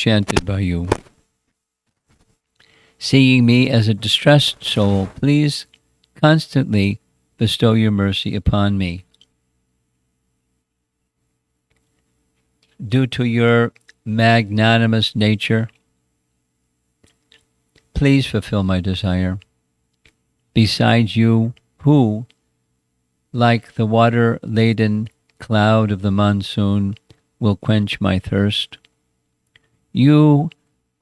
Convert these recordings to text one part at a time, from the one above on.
chanted by you. Seeing me as a distressed soul, please constantly bestow your mercy upon me. Due to your magnanimous nature, please fulfill my desire. Besides you, who, like the water-laden cloud of the monsoon, will quench my thirst. You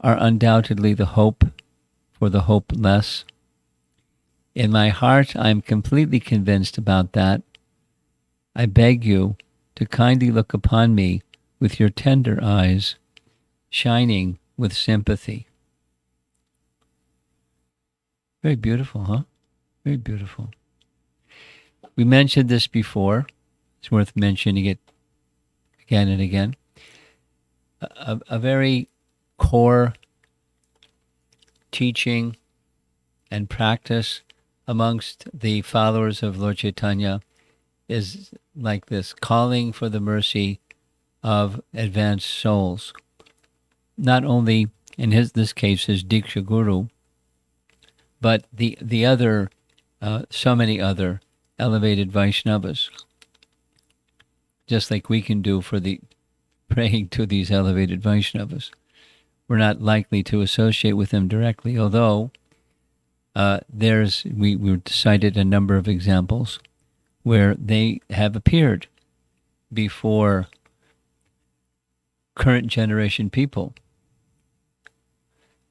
are undoubtedly the hope for the hopeless. In my heart, I am completely convinced about that. I beg you to kindly look upon me with your tender eyes, shining with sympathy. Very beautiful, huh? Very beautiful. We mentioned this before. It's worth mentioning it again and again. A very core teaching and practice amongst the followers of Lord Chaitanya is like this: calling for the mercy of advanced souls. Not only in this case his Diksha Guru, but the other, so many other elevated Vaishnavas, just like we can do for the praying to these elevated Vaishnavas. We're not likely to associate with them directly, although we cited a number of examples where they have appeared before current generation people.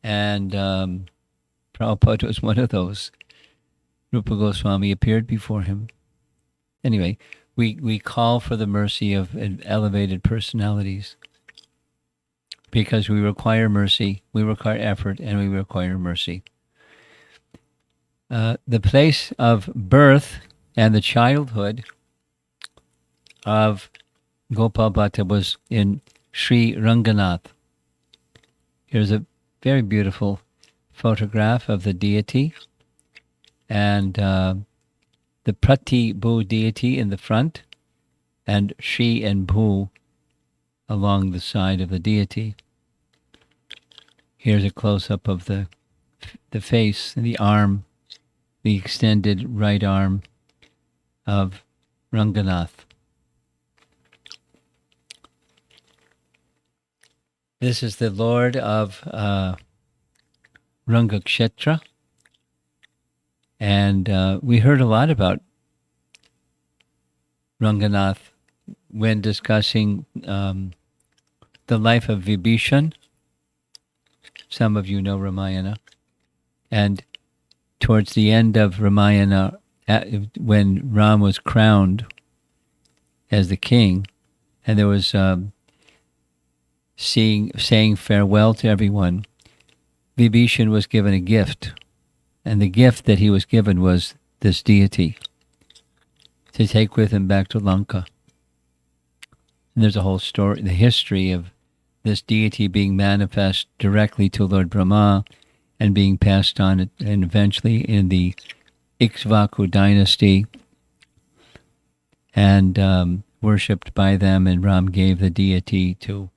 And Prabhupada was one of those. Rupa Goswami appeared before him. Anyway, we call for the mercy of elevated personalities because we require mercy, we require effort, and we require mercy. The place of birth and the childhood of Gopala Bhatta was in Sri Ranganath. Here's a very beautiful photograph of the deity, and the Prati Bhu deity in the front, and Shri and Bhu along the side of the deity. Here's a close-up of the face and the arm, the extended right arm of Ranganath. This is the Lord of Rangakshetra. And we heard a lot about Ranganath when discussing the life of Vibhishan. Some of you know Ramayana. And towards the end of Ramayana, when Ram was crowned as the king, and there was saying farewell to everyone, Vibhishan was given a gift. And the gift that he was given was this deity to take with him back to Lanka. And there's a whole story, the history of this deity being manifest directly to Lord Brahma and being passed on and eventually in the Ikshvaku dynasty and worshipped by them, and Ram gave the deity to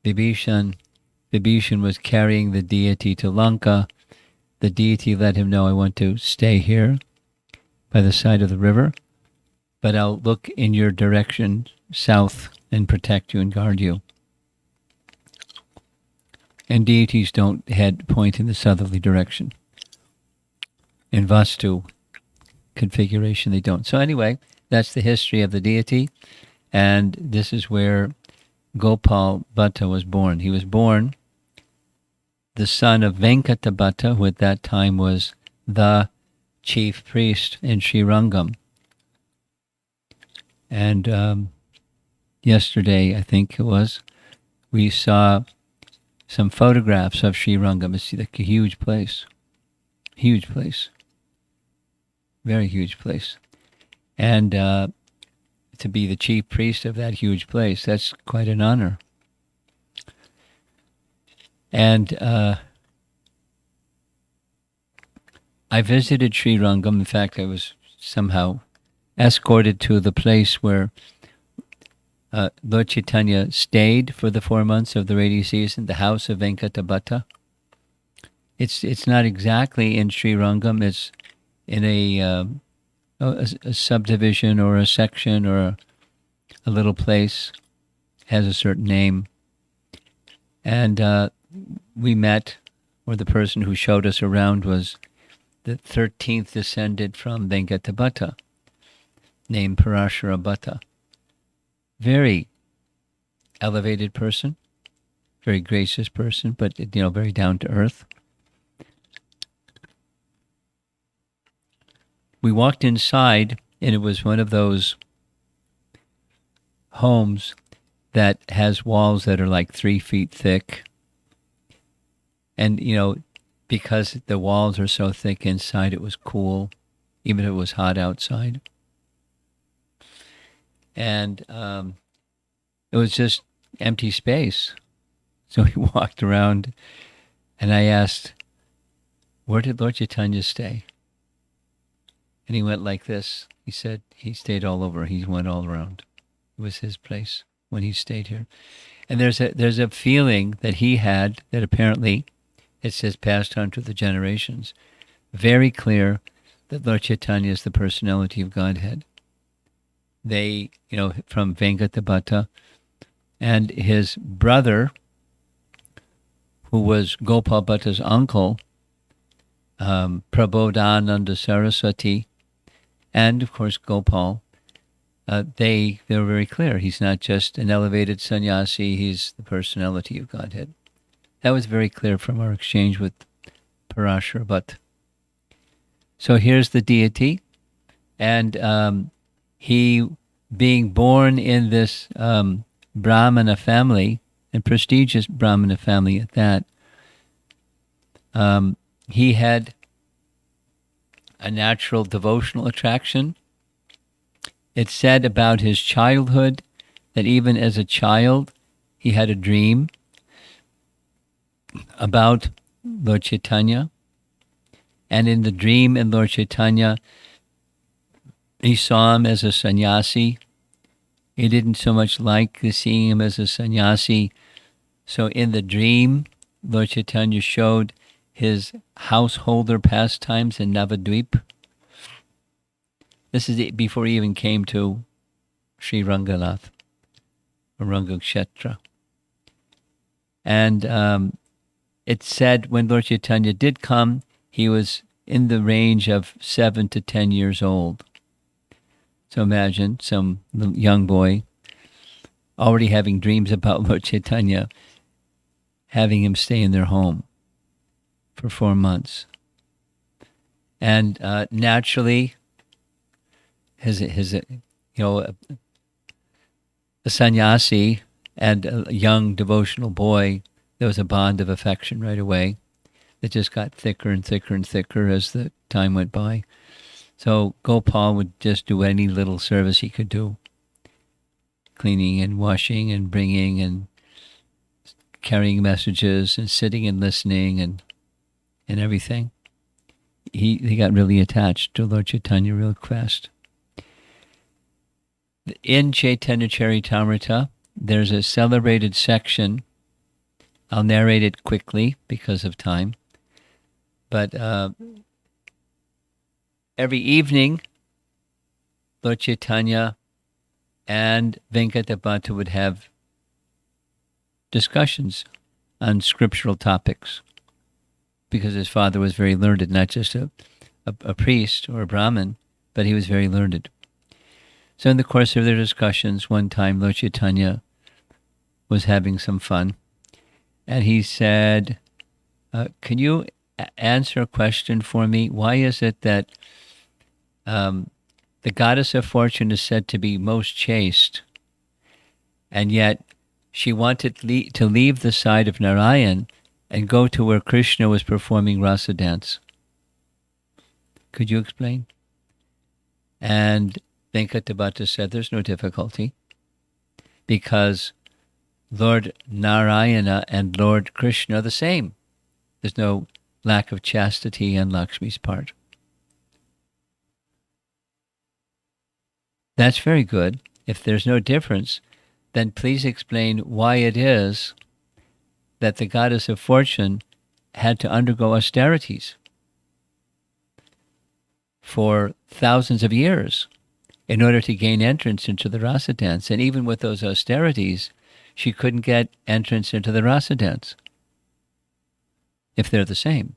Vibhishan. Vibhishan was carrying the deity to Lanka. The deity let him know, I want to stay here by the side of the river, but I'll look in your direction, south, and protect you and guard you. And deities don't point in the southerly direction. In Vastu configuration, they don't. So anyway, that's the history of the deity, and this is where Gopala Bhatta was born. He was born the son of Venkata Bhatta, who at that time was the chief priest in Srirangam. And yesterday, I think it was, we saw some photographs of Srirangam. It's like a huge place. Huge place. Very huge place. And to be the chief priest of that huge place, that's quite an honor. And I visited Srirangam. In fact, I was somehow escorted to the place where Lord Chaitanya stayed for the 4 months of the rainy season, the house of Venkata Bhatta. It's not exactly in Sri Rangam. It's in a subdivision or a section or a little place, has a certain name. And we met, or the person who showed us around was the 13th descendant from Venkata Bhatta, named Parashara Bhatta. Very elevated person, very gracious person, but very down to earth. We walked inside, and it was one of those homes that has walls that are like 3 feet thick. And, because the walls are so thick inside, it was cool, even if it was hot outside. And it was just empty space. So we walked around, and I asked, where did Lord Chaitanya stay? And he went like this. He said he stayed all over. He went all around. It was his place when he stayed here. And there's a feeling that he had that apparently it says passed on to the generations. Very clear that Lord Chaitanya is the personality of Godhead. They, from Venkata Bhatta, and his brother, who was Gopala Bhatta's uncle, Prabodhananda Saraswati, and of course Gopal, they were very clear. He's not just an elevated sannyasi, he's the personality of Godhead. That was very clear from our exchange with Parashara Bhatta. So here's the deity, and he, being born in this Brahmana family, and prestigious Brahmana family at that, he had a natural devotional attraction. It's said about his childhood that even as a child, he had a dream about Lord Chaitanya. And in the dream in Lord Chaitanya, he saw him as a sannyasi. He didn't so much like seeing him as a sannyasi. So in the dream, Lord Chaitanya showed his householder pastimes in Navadvip. This is before he even came to Sri Ranganath, or Rangakshetra. And it said when Lord Chaitanya did come, he was in the range of 7 to 10 years old. So imagine some young boy already having dreams about Lord Chaitanya, having him stay in their home for 4 months. And naturally, a sannyasi and a young devotional boy, there was a bond of affection right away that just got thicker and thicker and thicker as the time went by. So Gopal would just do any little service he could do, cleaning and washing and bringing and carrying messages and sitting and listening and everything. He got really attached to Lord Chaitanya real fast. In Chaitanya Charitamrita, there's a celebrated section. I'll narrate it quickly because of time. But every evening, Lord Chaitanya and Venkata Bhatta would have discussions on scriptural topics, because his father was very learned, not just a priest or a Brahmin, but he was very learned. So in the course of their discussions, one time Lord Chaitanya was having some fun, and he said, can you answer a question for me? Why is it that the goddess of fortune is said to be most chaste, and yet she wanted to leave the side of Narayan and go to where Krishna was performing rasa dance? Could you explain? And Venkata Bhatta said, there's no difficulty, because Lord Narayana and Lord Krishna are the same. There's no lack of chastity on Lakshmi's part. That's very good. If there's no difference, then please explain why it is that the goddess of fortune had to undergo austerities for thousands of years in order to gain entrance into the rasa dance. And even with those austerities, she couldn't get entrance into the rasa dance, if they're the same.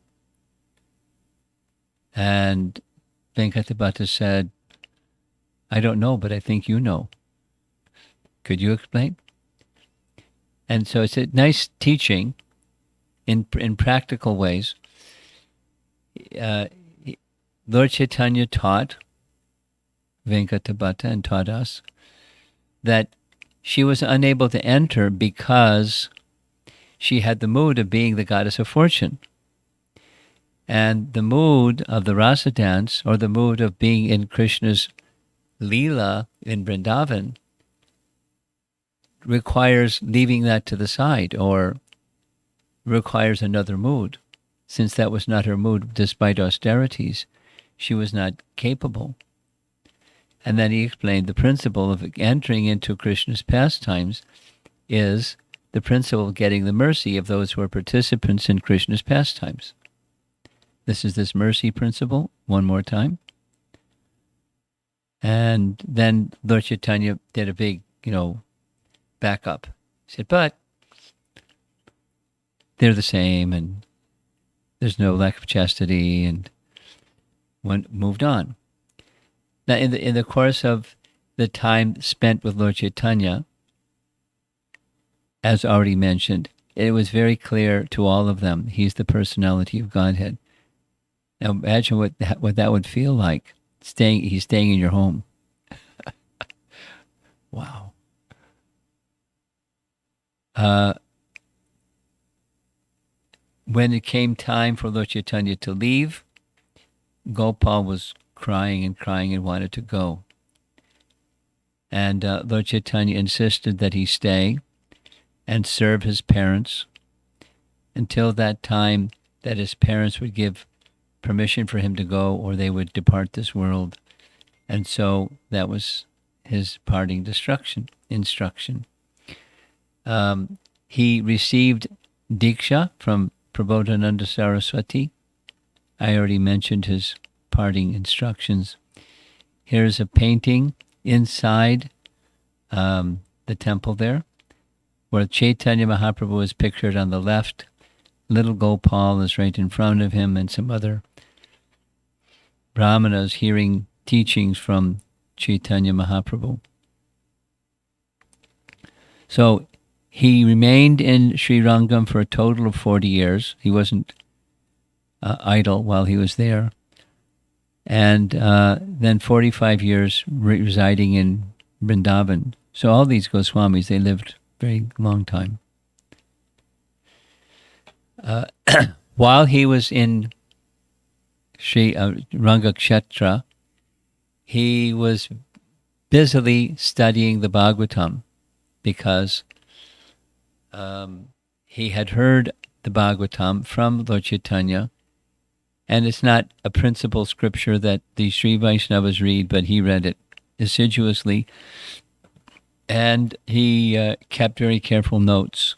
And Venkata Bhatta said, I don't know, but I think you know. Could you explain? And so it's a nice teaching in practical ways. Lord Chaitanya taught Venkata Bhatta and taught us that she was unable to enter because she had the mood of being the goddess of fortune. And the mood of the rasa dance, or the mood of being in Krishna's Leela in Vrindavan, requires leaving that to the side, or requires another mood. Since that was not her mood, despite austerities, she was not capable. And then he explained the principle of entering into Krishna's pastimes is the principle of getting the mercy of those who are participants in Krishna's pastimes. This is this mercy principle, one more time. And then Lord Chaitanya did a big, back up. He said, but they're the same, and there's no lack of chastity, and one moved on. Now, in the course of the time spent with Lord Chaitanya, as already mentioned, it was very clear to all of them, he's the personality of Godhead. Now imagine what that would feel like. He's staying in your home. Wow. When it came time for Lord Chaitanya to leave, Gopal was crying and wanted to go. And Lord Chaitanya insisted that he stay and serve his parents until that time that his parents would give permission for him to go, or they would depart this world. And so that was his parting instruction. He received Diksha from Prabodhananda Saraswati. I already mentioned his parting instructions. Here's a painting inside the temple there, where Chaitanya Mahaprabhu is pictured on the left. Little Gopal is right in front of him, and some other brahmanas hearing teachings from Chaitanya Mahaprabhu. So he remained in Sri Rangam for a total of 40 years. He wasn't idle while he was there. And then 45 years residing in Vrindavan. So all these Goswamis, they lived a very long time. While he was in Sri Rangakshetra, he was busily studying the Bhagavatam because he had heard the Bhagavatam from Lord Chaitanya, and it's not a principal scripture that the Sri Vaishnavas read, but he read it assiduously, and he kept very careful notes.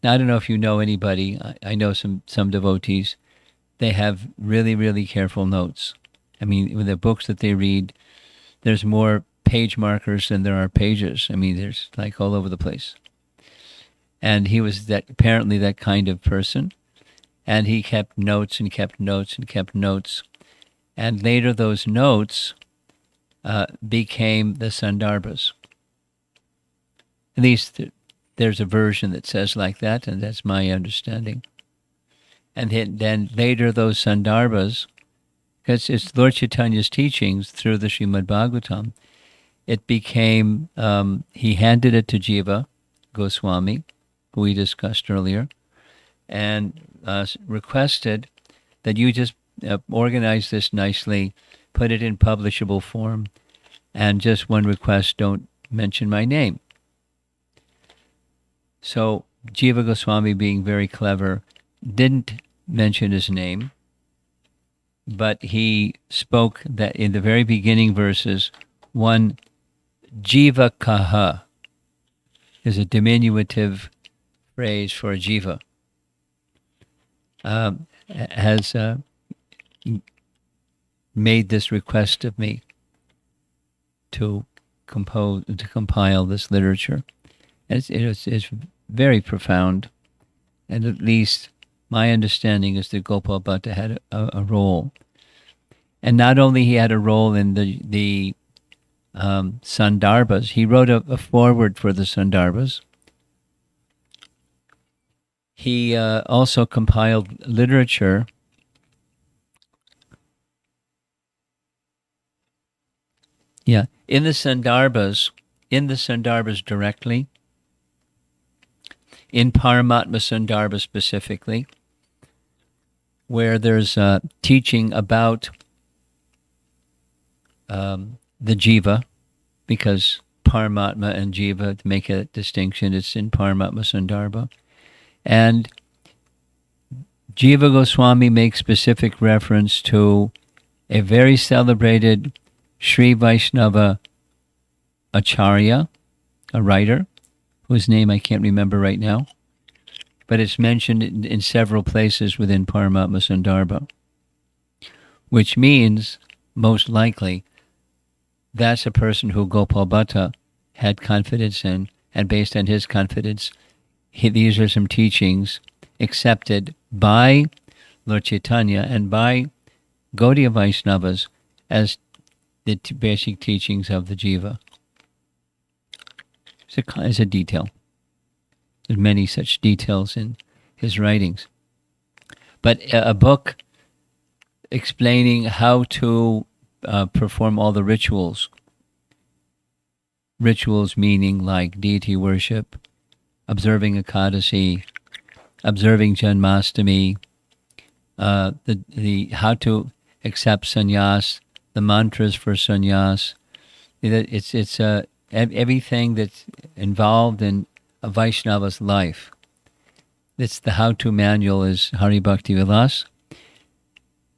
Now, I don't know if you know anybody. I know some devotees. They have really, really careful notes. I mean, with the books that they read, there's more page markers than there are pages. I mean, there's like all over the place. And he was apparently that kind of person. And he kept notes and kept notes and kept notes. And later those notes became the Sandarbhas. At least there's a version that says like that, and that's my understanding. And then later those Sandarbhas, because it's Lord Chaitanya's teachings through the Srimad Bhagavatam, it became, he handed it to Jiva Goswami, who we discussed earlier, and requested that you just organize this nicely, put it in publishable form, and just one request, don't mention my name. So Jiva Goswami, being very clever, didn't mention his name, but he spoke that in the very beginning verses, one Jiva Kaha, is a diminutive phrase for a jiva, has made this request of me to compile this literature. It's very profound, and at least my understanding is that Gopala Bhatta had a role, and not only he had a role in the Sandarbhas. He wrote a foreword for the Sandarbhas. He also compiled literature in the Sandarbhas directly, in Paramatma Sandarbha specifically, where there's teaching about the jiva, because Paramatma and jiva, to make a distinction, it's in Paramatma Sandarbha. And Jiva Goswami makes specific reference to a very celebrated Sri Vaishnava Acharya, a writer, whose name I can't remember right now, but it's mentioned in several places within Paramatma Sandarbha, which means, most likely, that's a person who Gopala Bhatta had confidence in, and based on his confidence, these are some teachings accepted by Lord Chaitanya and by Gaudiya Vaishnavas as the basic teachings of the jiva. It's a detail. There's many such details in his writings. But a book explaining how to perform all the rituals. Rituals meaning like deity worship, observing Ekadasi, observing Janmashtami, the how to accept sannyas, the mantras for sannyas. It's everything that's involved in a Vaishnava's life. It's the how-to manual is Hari Bhakti Vilas.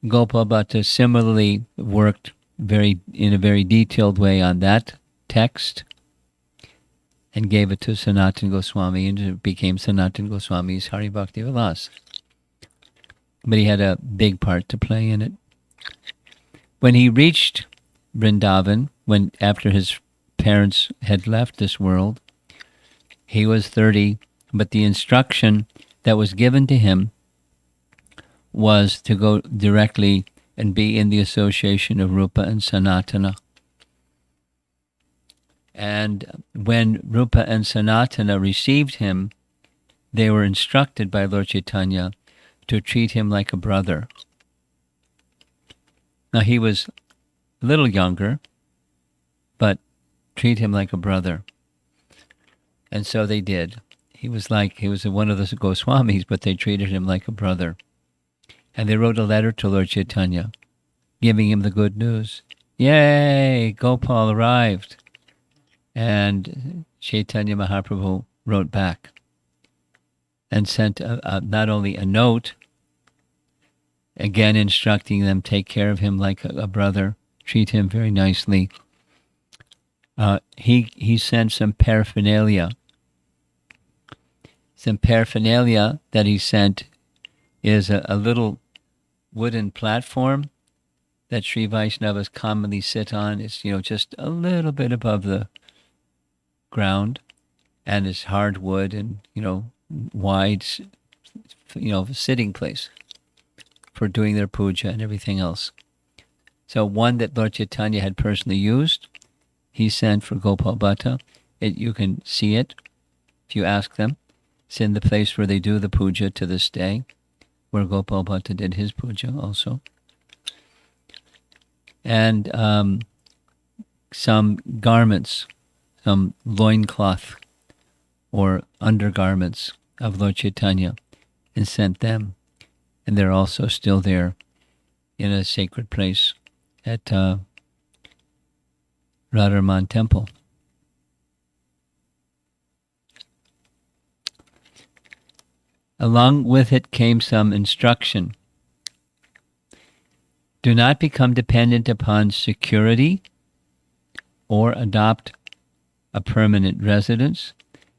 Gopala Bhatta similarly worked in a very detailed way on that text and gave it to Sanatana Goswami, and it became Sanatana Goswami's Hari Bhakti Vilas. But he had a big part to play in it. When he reached Vrindavan, after his parents had left this world, he was 30, but the instruction that was given to him was to go directly and be in the association of Rupa and Sanatana. And when Rupa and Sanatana received him, they were instructed by Lord Chaitanya to treat him like a brother. Now he was a little younger, but treat him like a brother. And so they did. He was one of the Goswamis, but they treated him like a brother. And they wrote a letter to Lord Chaitanya, giving him the good news. Yay, Gopal arrived. And Chaitanya Mahaprabhu wrote back and sent not only a note, again instructing them, take care of him like a brother, treat him very nicely. He sent some paraphernalia. Some paraphernalia that he sent is a little wooden platform that Sri Vaishnavas commonly sit on. It's just a little bit above the ground, and it's hard wood and wide sitting place for doing their puja and everything else. So one that Lord Chaitanya had personally used, he sent for Gopala Bhatta. You can see it if you ask them. It's in the place where they do the puja to this day, where Gopala Bhatta did his puja also. And some garments, some loincloth or undergarments of Lord Chaitanya, and sent them. And they're also still there in a sacred place at Radharaman temple. Along with it came some instruction. Do not become dependent upon security or adopt a permanent residence.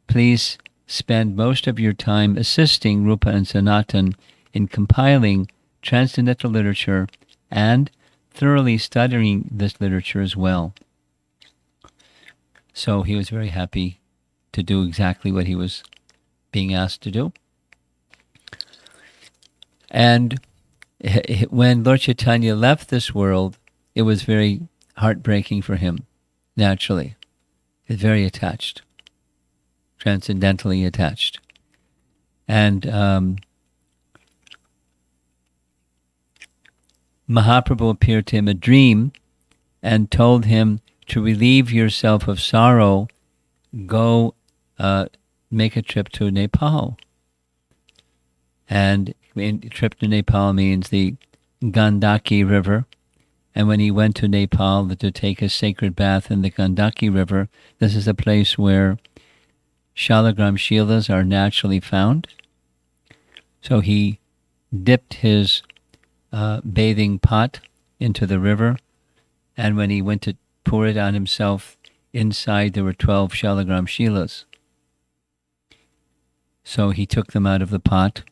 please spend most of your time assisting Rupa and Sanatan in compiling transcendental literature and thoroughly studying this literature as well. So he was very happy to do exactly what he was being asked to do. And when Lord Chaitanya left this world, it was very heartbreaking for him, naturally. He's very attached, transcendentally attached. And Mahaprabhu appeared to him a dream and told him to relieve yourself of sorrow, go make a trip to Nepal. And a trip to Nepal means the Gandaki River. And when he went to Nepal to take a sacred bath in the Gandaki River, this is a place where Shalagram Shilas are naturally found. So he dipped his bathing pot into the river, and when he went to pour it on himself, inside there were 12 Shalagram Shilas. So he took them out of the pot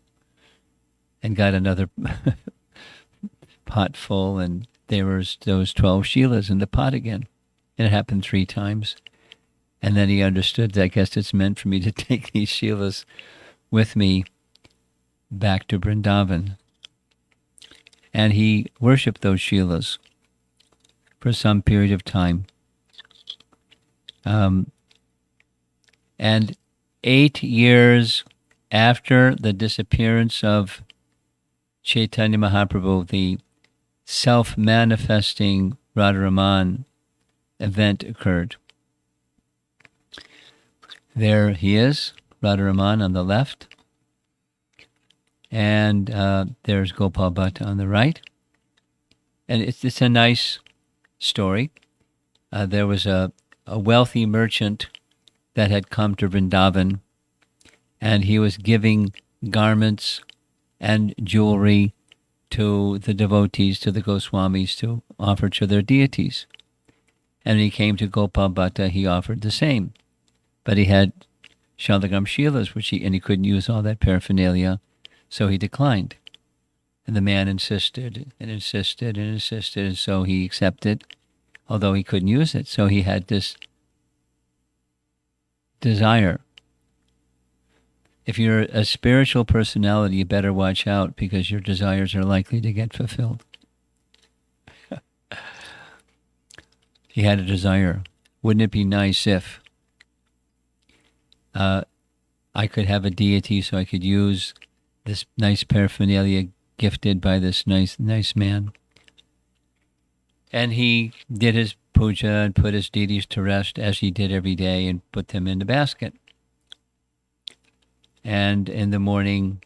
and got another pot full, and there was those 12 Shilas in the pot again. And it happened 3 times. And then he understood that I guess it's meant for me to take these Shilas with me back to Vrindavan. And he worshipped those Shilas for some period of time. And 8 years after the disappearance of Chaitanya Mahaprabhu, the self-manifesting Radharaman event occurred. There he is, Radharaman on the left, and there's Gopala Bhatta on the right. And it's a nice story. There was a wealthy merchant that had come to Vrindavan, and he was giving garments and jewelry to the devotees, to the Goswamis, to offer to their deities. And when he came to Gopala Bhatta, he offered the same. But he had Shalagram Shilas, and he couldn't use all that paraphernalia, so he declined. And the man insisted and insisted and insisted, and so he accepted, although he couldn't use it. So he had this desire. If you're a spiritual personality, you better watch out, because your desires are likely to get fulfilled. He had a desire. Wouldn't it be nice if I could have a deity so I could use this nice paraphernalia gifted by this nice man? And he did his puja and put his deities to rest, as he did every day, and put them in the basket. And in the morning,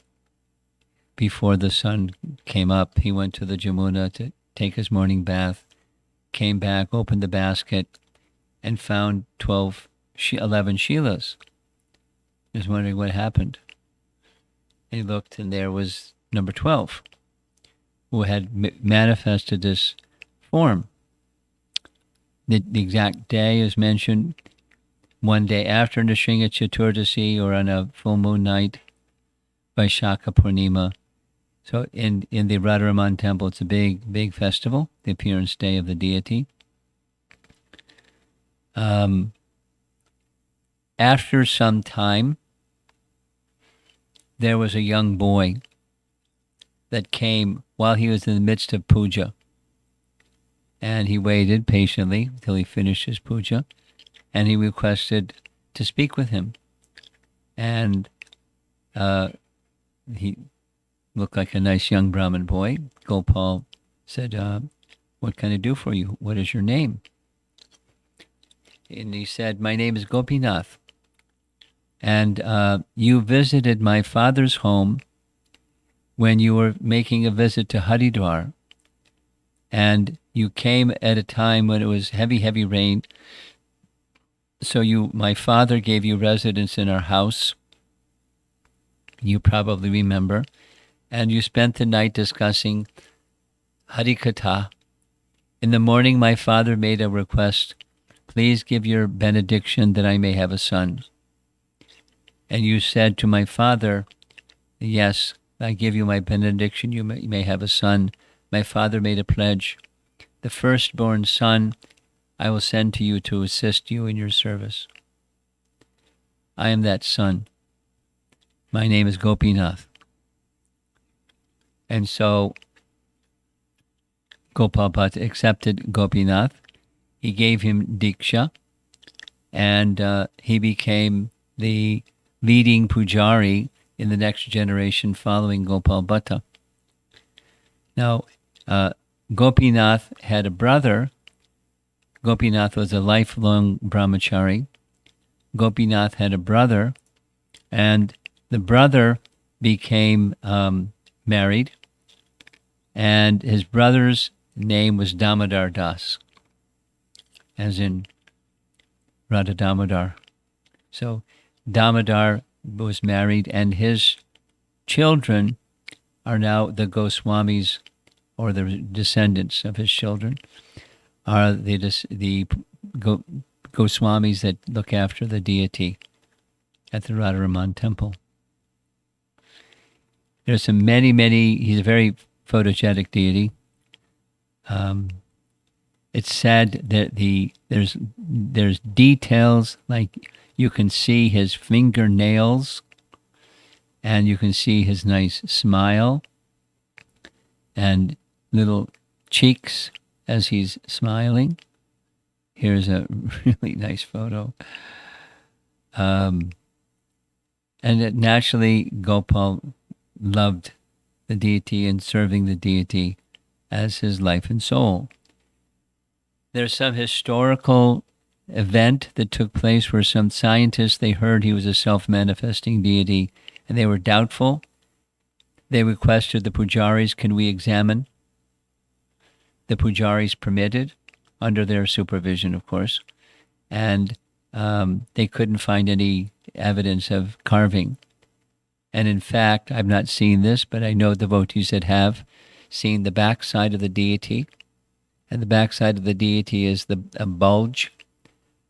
before the sun came up, he went to the Jamuna to take his morning bath, came back, opened the basket, and found 11 Shilas. He was wondering what happened. And he looked, and there was number 12, who had manifested this form. The exact day is mentioned one day after Nrsimha Chaturdasi, or on a full moon night, Vaishakha Purnima. So in the Radharaman temple, it's a big festival, the appearance day of the deity. After some time, there was a young boy that came while he was in the midst of puja. And he waited patiently until he finished his puja, and he requested to speak with him. And he looked like a nice young Brahmin boy. Gopal said, what can I do for you? What is your name? And he said, my name is Gopinath. And you visited my father's home when you were making a visit to Haridwar. And you came at a time when it was heavy rain. So my father gave you residence in our house. You probably remember. And you spent the night discussing Harikatha. In the morning, my father made a request. Please give your benediction that I may have a son. And you said to my father, yes, I give you my benediction, you may have a son. My father made a pledge. The firstborn son I will send to you to assist you in your service. I am that son. My name is Gopinath. And so Gopala Bhatta accepted Gopinath. He gave him Diksha, and he became the leading pujari in the next generation following Gopala Bhatta. Now, Gopinath had a brother. Gopinath was a lifelong brahmachari. Gopinath had a brother, and the brother became married, and his brother's name was Damodar Das, as in Radha Damodar. So Damodar was married, and his children are now the Goswamis, or the descendants of his children are the Goswamis that look after the deity at the Radharaman temple. There's some many, he's a very photogenic deity. It's said that there's details, like you can see his fingernails, and you can see his nice smile, and little cheeks as he's smiling. Here's a really nice photo. And naturally, Gopal loved the deity and serving the deity as his life and soul. There's some historical event that took place where some scientists, they heard he was a self-manifesting deity, and they were doubtful. They requested the pujaris, can we examine? The pujaris permitted, under their supervision, of course, and they couldn't find any evidence of carving. And in fact, I've not seen this, but I know devotees that have seen the backside of the deity, and the backside of the deity is a bulge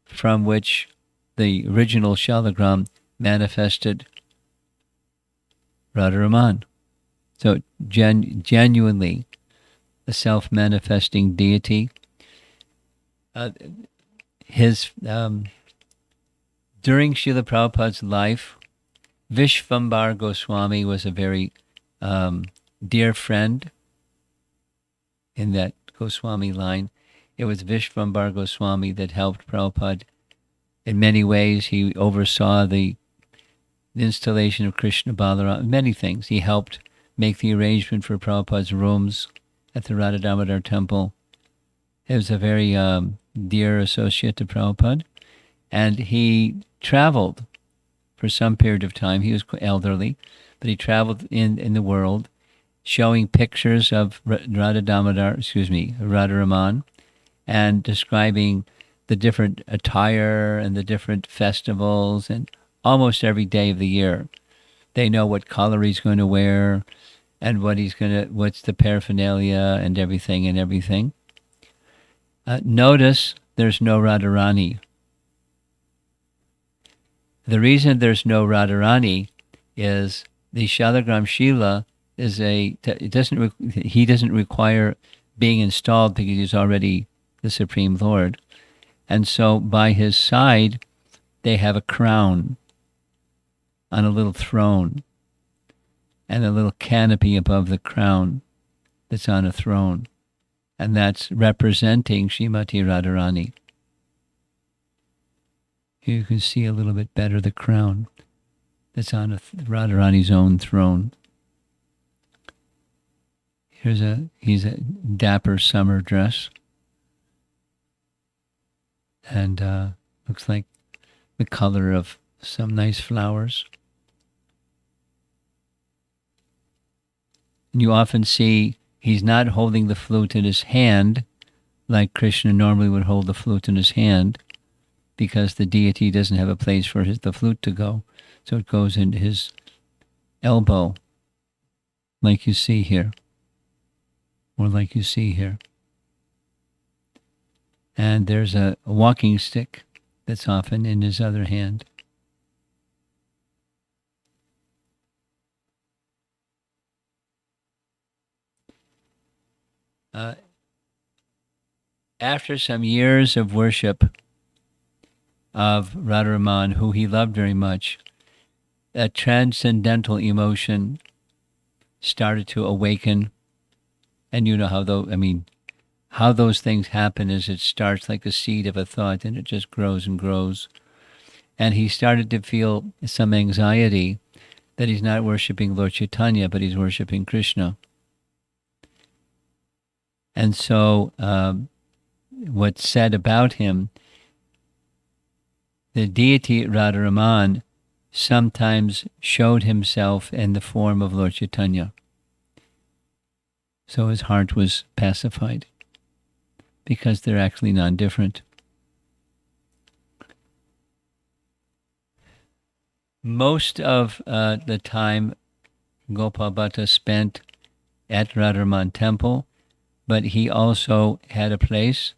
from which the original shalagram manifested Radharaman. So genuinely a self-manifesting deity. During Srila Prabhupada's life, Vishvambar Goswami was a very dear friend in that Goswami line. It was Vishvambar Goswami that helped Prabhupada in many ways. He oversaw the installation of Krishna Balaram, many things. He helped make the arrangement for Prabhupada's rooms at the Radha Damodar temple. He was a very dear associate to Prabhupada, and he traveled for some period of time. He was elderly, but he traveled in the world, showing pictures of Radharaman, and describing the different attire and the different festivals, and almost every day of the year. They know what color he's going to wear, and what's the paraphernalia and everything. Notice there's no Radharani. The reason there's no Radharani is the Shalagram Shila he doesn't require being installed because he's already the Supreme Lord. And so by his side, they have a crown on a little throne, and a little canopy above the crown that's on a throne. And that's representing Srimati Radharani. Here you can see a little bit better the crown that's on Radharani's own throne. He's a dapper summer dress. And looks like the color of some nice flowers. And you often see he's not holding the flute in his hand like Krishna normally would hold the flute in his hand, because the deity doesn't have a place for the flute to go. So it goes into his elbow, like you see here, or like you see here. And there's a walking stick that's often in his other hand. After some years of worship of Radharaman, who he loved very much, a transcendental emotion started to awaken. And you know how those things happen is it starts like a seed of a thought and it just grows and grows. And he started to feel some anxiety that he's not worshiping Lord Chaitanya, but he's worshiping Krishna. And so what's said about him, the deity Radharaman sometimes showed himself in the form of Lord Chaitanya. So his heart was pacified because they're actually non-different. Most of the time Gopala Bhatta spent at Radharaman temple, but he also had a place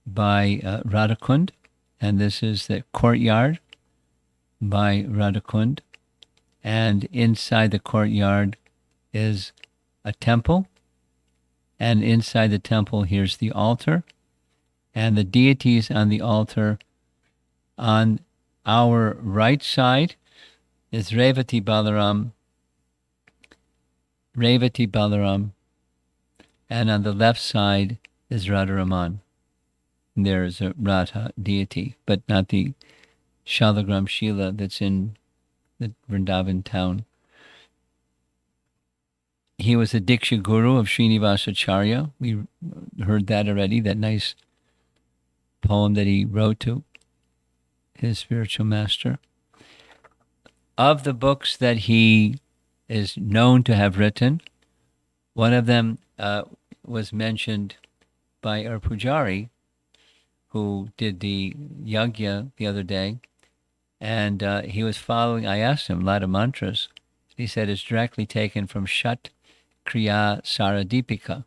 by Radhakund, and this is the courtyard by Radhakund, and inside the courtyard is a temple, and inside the temple here's the altar, and the deities on the altar on our right side is Revati Balaram, and on the left side is Radharaman. There is a Radha deity, but not the Shalagram Shila that's in the Vrindavan town. He was the Diksha Guru of Srinivasacharya. We heard that already, that nice poem that he wrote to his spiritual master. Of the books that he is known to have written, one of them was mentioned by our Pujari, who did the yagya the other day, and he was following, I asked him, a lot of mantras. He said it's directly taken from Shat Kriya Saradipika.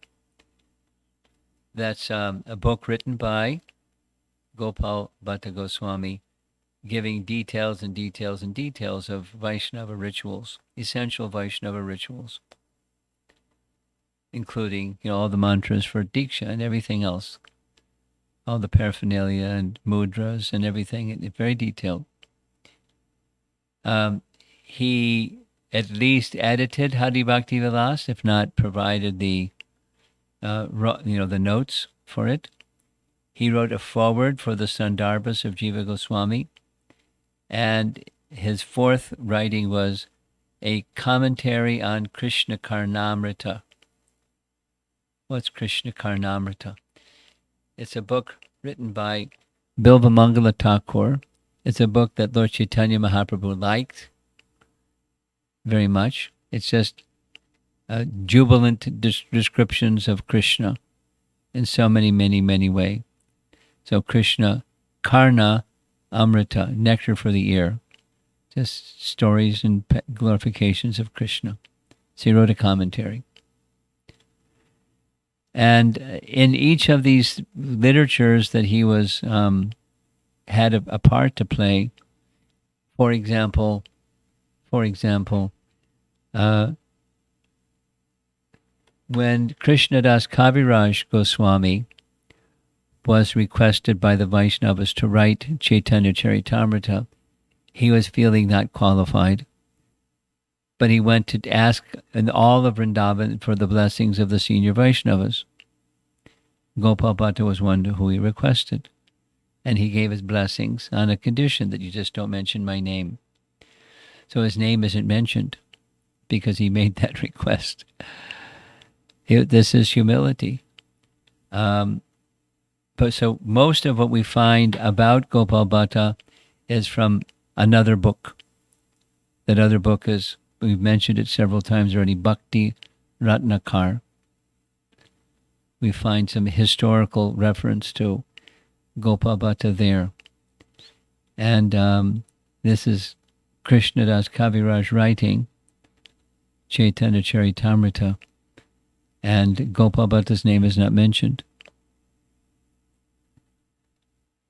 That's a book written by Gopala Bhatta Goswami, giving details and details and details of Vaishnava rituals, essential Vaishnava rituals, including all the mantras for Diksha and everything else, all the paraphernalia and mudras and everything, very detailed. He at least edited Hari Bhakti Vilas, if not provided the the notes for it. He wrote a foreword for the Sandarbhas of Jiva Goswami, and his fourth writing was a commentary on Krishna Karnamrita. What's Krishna Karnamrita? It's a book written by Bilva Mangala Thakur. It's a book that Lord Chaitanya Mahaprabhu liked very much. It's just jubilant descriptions of Krishna in so many, many, many ways. So Krishna Karna Amrita, nectar for the ear. Just stories and glorifications of Krishna. So he wrote a commentary. And in each of these literatures that he was had a part to play, for example, when Krishnadas Kaviraj Goswami was requested by the Vaishnavas to write Chaitanya Charitamrita, he was feeling not qualified. But he went to ask in all of Vrindavan for the blessings of the senior Vaishnavas. Gopala Bhatta was one who he requested. And he gave his blessings on a condition that you just don't mention my name. So his name isn't mentioned because he made that request. This is humility. But so most of what we find about Gopala Bhatta is from another book. That other book is, we've mentioned it several times already, Bhakti Ratnakar. We find some historical reference to Gopala Bhatta there. And this is Krishnadas Kaviraj writing Chaitanya Charitamrita, and Gopala Bhatta's name is not mentioned.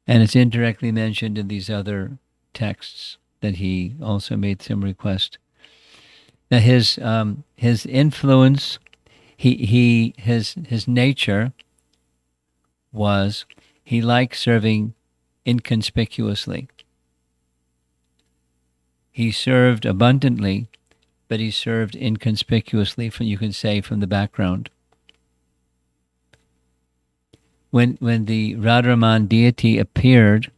And it's indirectly mentioned in these other texts that he also made some request. Now his influence his nature was he liked serving inconspicuously. He served abundantly, but he served inconspicuously, you can say, from the background. When the Radharaman deity appeared,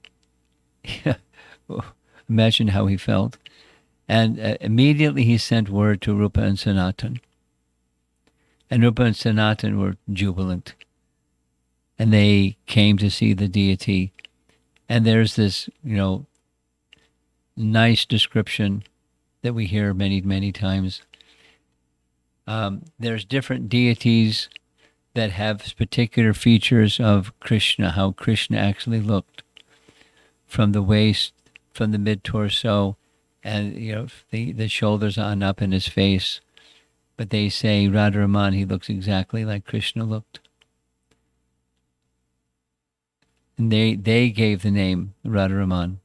imagine how he felt, and immediately he sent word to Rupa and Sanatan. And Rupa and Sanatan were jubilant. And they came to see the deity. And there's this, nice description that we hear many, many times. There's different deities that have particular features of Krishna, how Krishna actually looked from the waist, from the mid-torso, and the shoulders on up in his face. But they say Radharaman, he looks exactly like Krishna looked. And they gave the name Radharaman.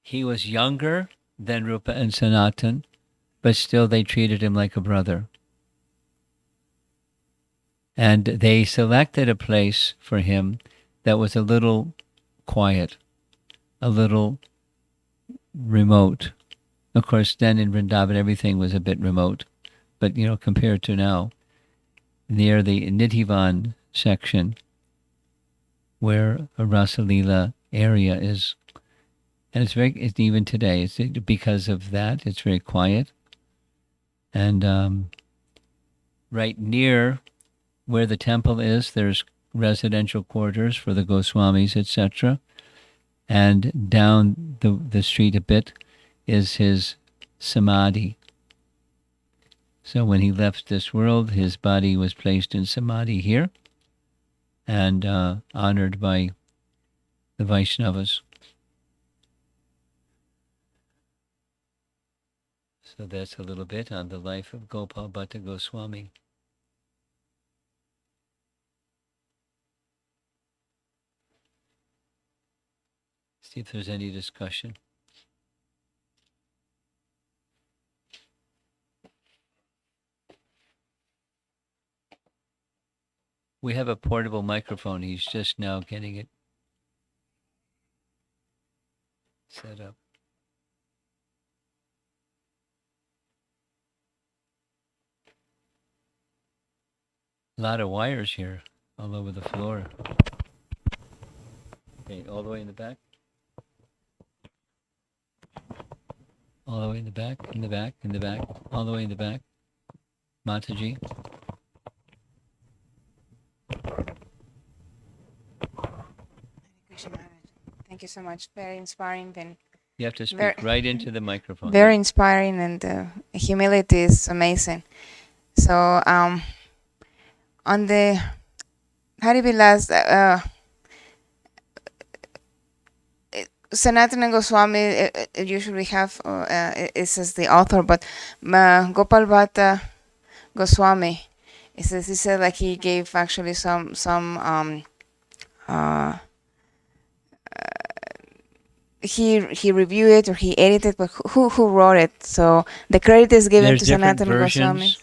He was younger than Rupa and Sanatan, but still they treated him like a brother. And they selected a place for him that was a little quiet, a little remote. Of course, then in Vrindavan, everything was a bit remote. But, compared to now, near the Nidhivan section, where a Rasalila area is. And it's even today, because of that, it's very quiet. And right near where the temple is, there's residential quarters for the Goswamis, etc. And down the street a bit is his samadhi. So when he left this world, his body was placed in samadhi here and honored by the Vaishnavas. So that's a little bit on the life of Gopala Bhatta Goswami. See if there's any discussion. We have a portable microphone. He's just now getting it set up. A lot of wires here all over the floor. Okay, all the way in the back? All the way in the back, in the back, in the back, all the way in the back. Mataji. Thank you so much. Very inspiring. Then you have to speak right into the microphone. Very inspiring, and humility is amazing. So, on the Harivilas, Sanatana Goswami usually have is as the author, but Gopala Bhatta Goswami, he said like he gave actually some he reviewed it or he edited, but who wrote it? So the credit is given to Sanatana Goswami.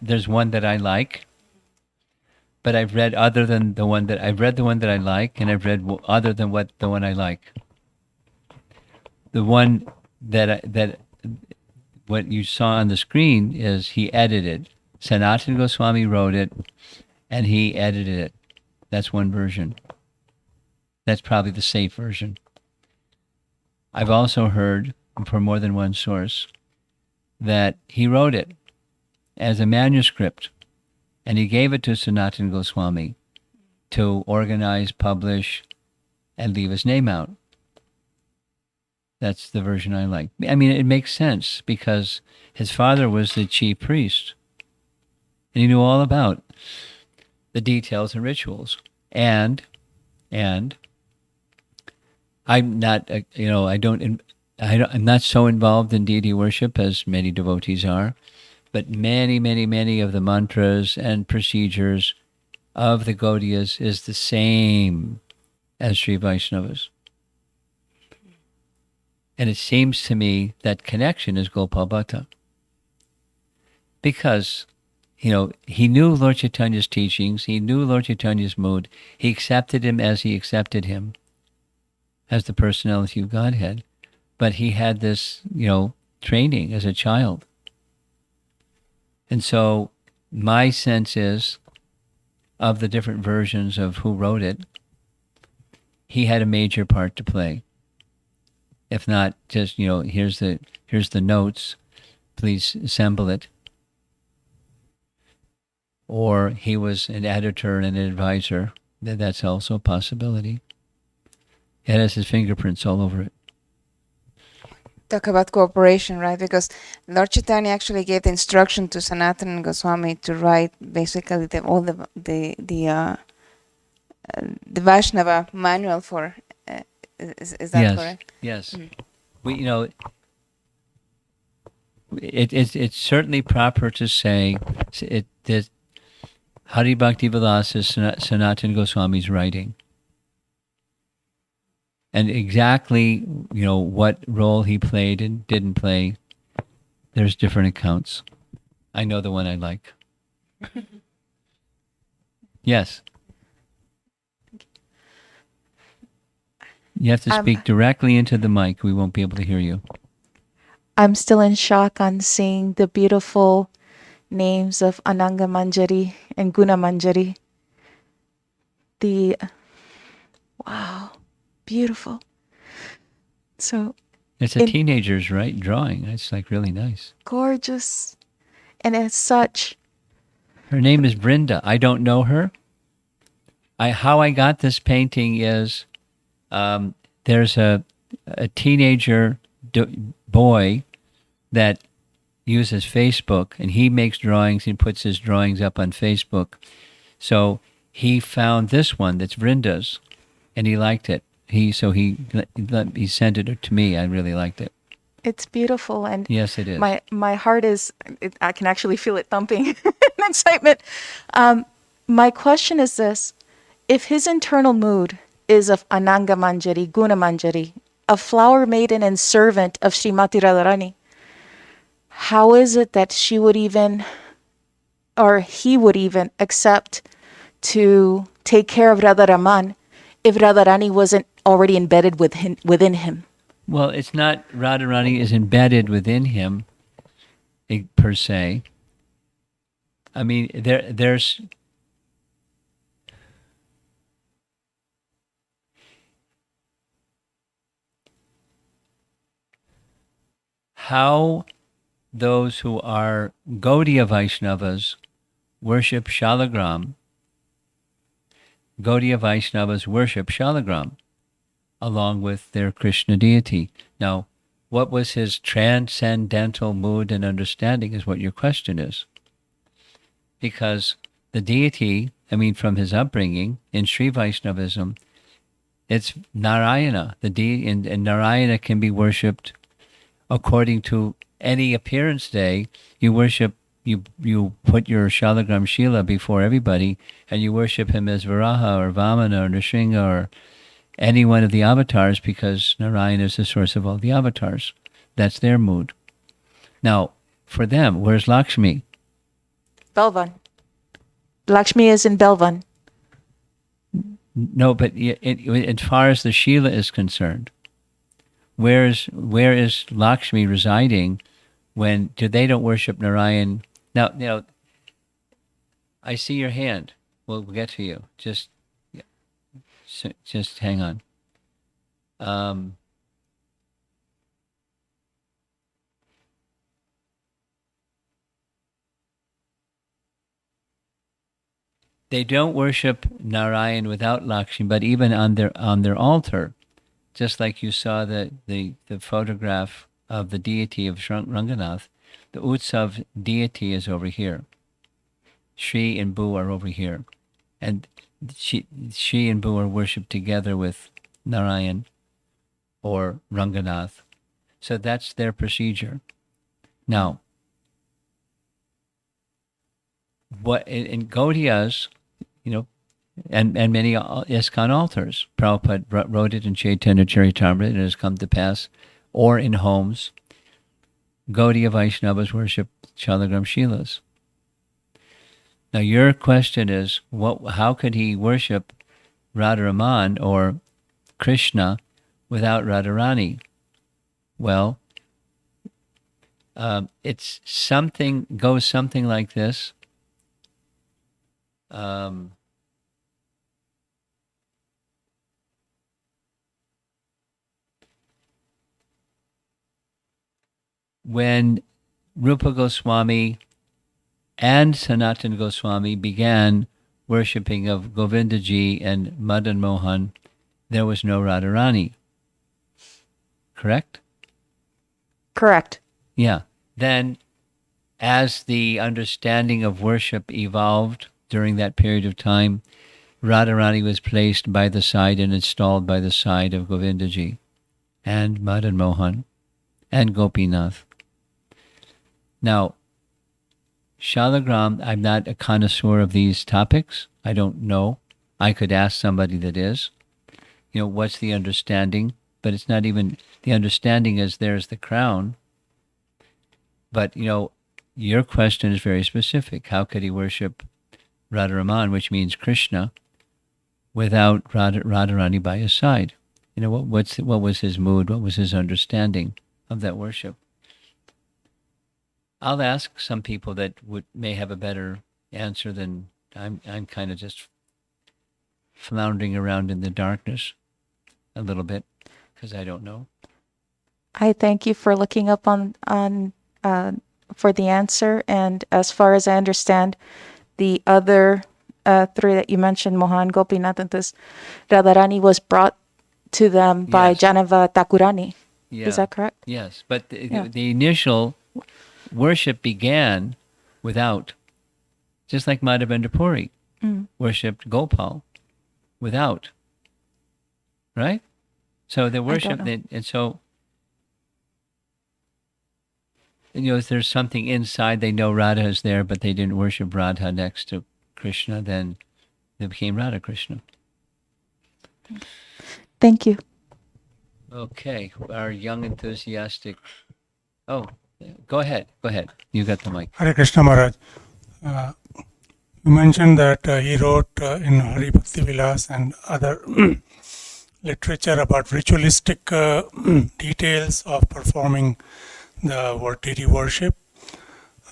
There's one that I like, but I've read other than the one that I've read the one that I like, and I've read other than the one I like. The one that what you saw on the screen is he edited. Sanatana Goswami wrote it, and he edited it. That's one version. That's probably the safe version. I've also heard from more than one source that he wrote it as a manuscript, and he gave it to Sanatana Goswami to organize, publish, and leave his name out. That's the version I like. I mean, it makes sense because his father was the chief priest, and he knew all about the details and rituals. And I'm not, I'm not so involved in deity worship as many devotees are, but many of the mantras and procedures of the Gaudiyas is the same as Sri Vaishnavas. And it seems to me that connection is Gopala Bhatta. Because, he knew Lord Chaitanya's teachings, he knew Lord Chaitanya's mood, he accepted him as he accepted him, as the personality of Godhead. But he had this, training as a child. And so my sense is, of the different versions of who wrote it, he had a major part to play. If not just, here's the notes, please assemble it. Or he was an editor and an advisor. That's also a possibility. It has his fingerprints all over it. Talk about cooperation, right? Because Lord Chaitanya actually gave the instruction to Sanatana Goswami to write basically the Vaishnava manual for. Is that correct? Yes. We, it's certainly proper to say that Hari Bhakti Vilas is Sanatana Goswami's writing. And exactly, what role he played and didn't play, there's different accounts. I know the one I like. Yes. You have to speak directly into the mic. We won't be able to hear you. I'm still in shock on seeing the beautiful names of Ananga Manjari and Guna Manjari. Wow, beautiful. So it's a teenager's drawing. It's like really nice. Gorgeous. And as such. Her name is Brinda. I don't know her. How I got this painting is there's a teenager boy that uses Facebook, and he makes drawings and puts his drawings up on Facebook. So he found this one that's Vrinda's, and he liked it. He sent it to me. I really liked it. It's beautiful, and yes, it is. My heart is. I can actually feel it thumping in excitement. My question is this: if his internal mood is of Ananga Manjari, Guna Manjari, a flower maiden and servant of Srimati Radharani, how is it that she would even, or he would even, accept to take care of Radharaman if Radharani wasn't already embedded within him? Well, it's not Radharani is embedded within him, per se. I mean, there's... How those who are Gaudiya Vaishnavas worship Shalagram. Gaudiya Vaishnavas worship Shalagram along with their Krishna deity. Now, what was his transcendental mood and understanding is what your question is. Because the deity, from his upbringing in Sri Vaishnavism, it's Narayana. And Narayana can be worshipped according to any appearance day. You worship, you put your Shalagram Shila before everybody, and you worship him as Varaha or Vamana or Nrsimha or any one of the avatars, because Narayana is the source of all the avatars. That's their mood. Now, for them, where's Lakshmi? Belvan. Lakshmi is in Belvan. No, but as far as the Shila is concerned, where is Lakshmi residing when they don't worship Narayan? Now, I see your hand. We'll get to you. Just hang on. They don't worship Narayan without Lakshmi, but even on their altar, just like you saw the photograph of the deity of Ranganath, the Utsav deity is over here. Shri and Bu are over here. And she and Bu are worshipped together with Narayan or Ranganath. So that's their procedure. Now, what in Gaudiyas, and many ISKCON altars. Prabhupada wrote it in Chaitanya Charitamrita, and it has come to pass, or in homes. Gaudiya Vaishnavas worship Shalagram Shilas. Now your question is, how could he worship Radharaman or Krishna without Radharani? Well, goes something like this. When Rupa Goswami and Sanatana Goswami began worshipping of Govindaji and Madan Mohan, there was no Radharani. Correct? Correct. Yeah. Then, as the understanding of worship evolved during that period of time, Radharani was placed by the side and installed by the side of Govindaji and Madan Mohan and Gopinath. Now, Shalagram, I'm not a connoisseur of these topics. I don't know. I could ask somebody that is. What's the understanding? But it's not even, the understanding is there's the crown. But, your question is very specific. How could he worship Radharaman, which means Krishna, without Radharani by his side? What was his mood? What was his understanding of that worship? I'll ask some people that may have a better answer than I'm kind of just floundering around in the darkness a little bit because I don't know. I thank you for looking up on for the answer. And as far as I understand, the other three that you mentioned, Mohan, Gopinath, and this Radharani was brought to them by Yes. Janava Thakurani. Yeah. Is that correct? Yes, but the initial worship began without, just like Madhavendra Puri worshipped Gopal without, right? So the worship, and so, if there's something inside, they know Radha is there, but they didn't worship Radha next to Krishna, then they became Radha Krishna. Thank you. Okay, our young enthusiastic. Oh, go ahead. You got the mic. Hare Krishna Maharaj. You mentioned that he wrote in Hari Bhakti Vilas and other literature about ritualistic details of performing the deity worship.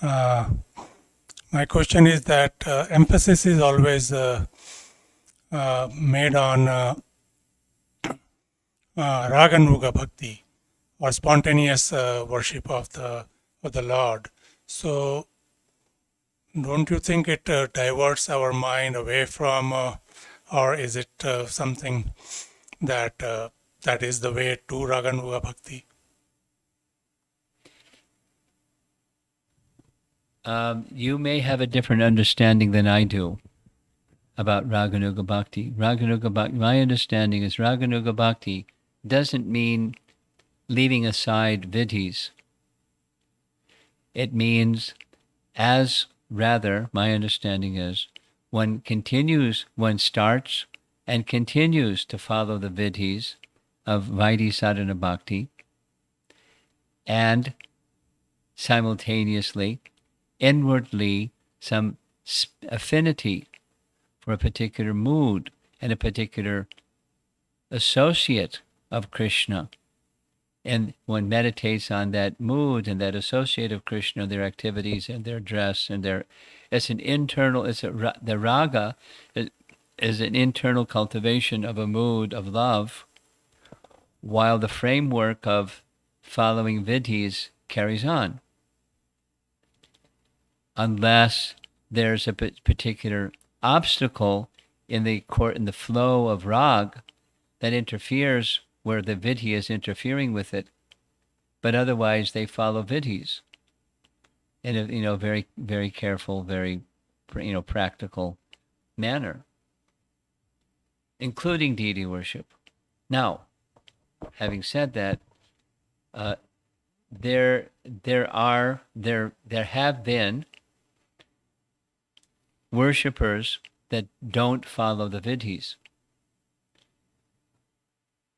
My question is that emphasis is always made on Raganuga Bhakti, or spontaneous worship of the Lord. So, don't you think it diverts our mind away from, or is it something that is the way to Raganuga Bhakti? You may have a different understanding than I do about Raganuga Bhakti. My understanding is Raganuga Bhakti doesn't mean leaving aside vidhis. It means, my understanding is, one starts and continues to follow the vidhis of Vaidhi Sadhana Bhakti, and simultaneously, inwardly, some affinity for a particular mood and a particular associate of Krishna. And one meditates on that mood and that associate of Krishna, their activities and their dress and the raga is an internal cultivation of a mood of love, while the framework of following vidhis carries on. Unless there's a particular obstacle in the flow of rag that interferes, where the vidhi is interfering with it, but otherwise they follow vidhis in a very, very careful, very practical manner, including deity worship. Now, having said that, there have been worshippers that don't follow the vidhis.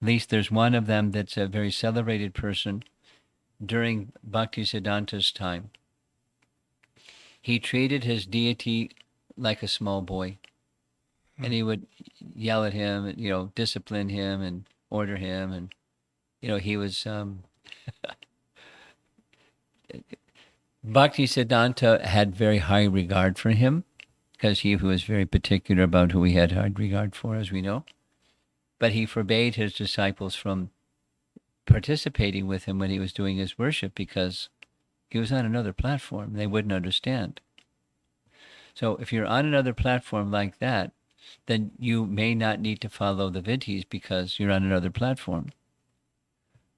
At least there's one of them that's a very celebrated person during Bhaktisiddhanta's time. He treated his deity like a small boy. And he would yell at him, discipline him and order him. And, he was... Bhaktisiddhanta had very high regard for him because he was very particular about who he had high regard for, as we know. But he forbade his disciples from participating with him when he was doing his worship because he was on another platform. They wouldn't understand. So if you're on another platform like that, then you may not need to follow the vidhis because you're on another platform.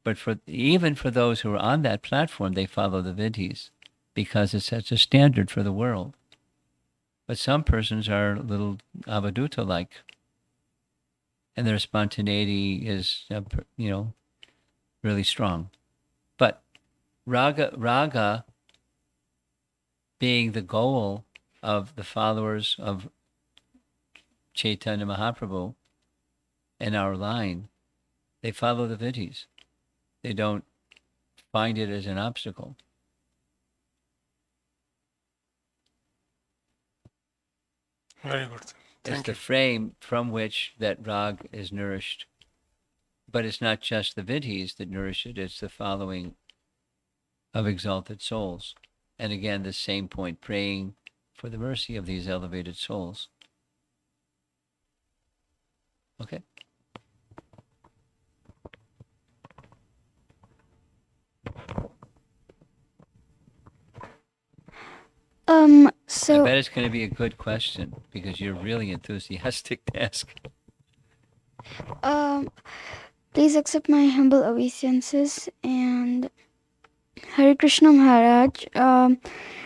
But even for those who are on that platform, they follow the vidhis because it sets a standard for the world. But some persons are a little avaduta-like, and their spontaneity is, really strong. But raga being the goal of the followers of Chaitanya Mahaprabhu in our line, they follow the vidhis. They don't find it as an obstacle. Very good. It's Thank the you. frame from which that rag is nourished. But it's not just the vidhis that nourish it, it's the following of exalted souls. And again, the same point, praying for the mercy of these elevated souls. Okay? I So, bet it's going to be a good question because you're really enthusiastic to ask. please accept my humble obeisances and Hare Krishna Maharaj.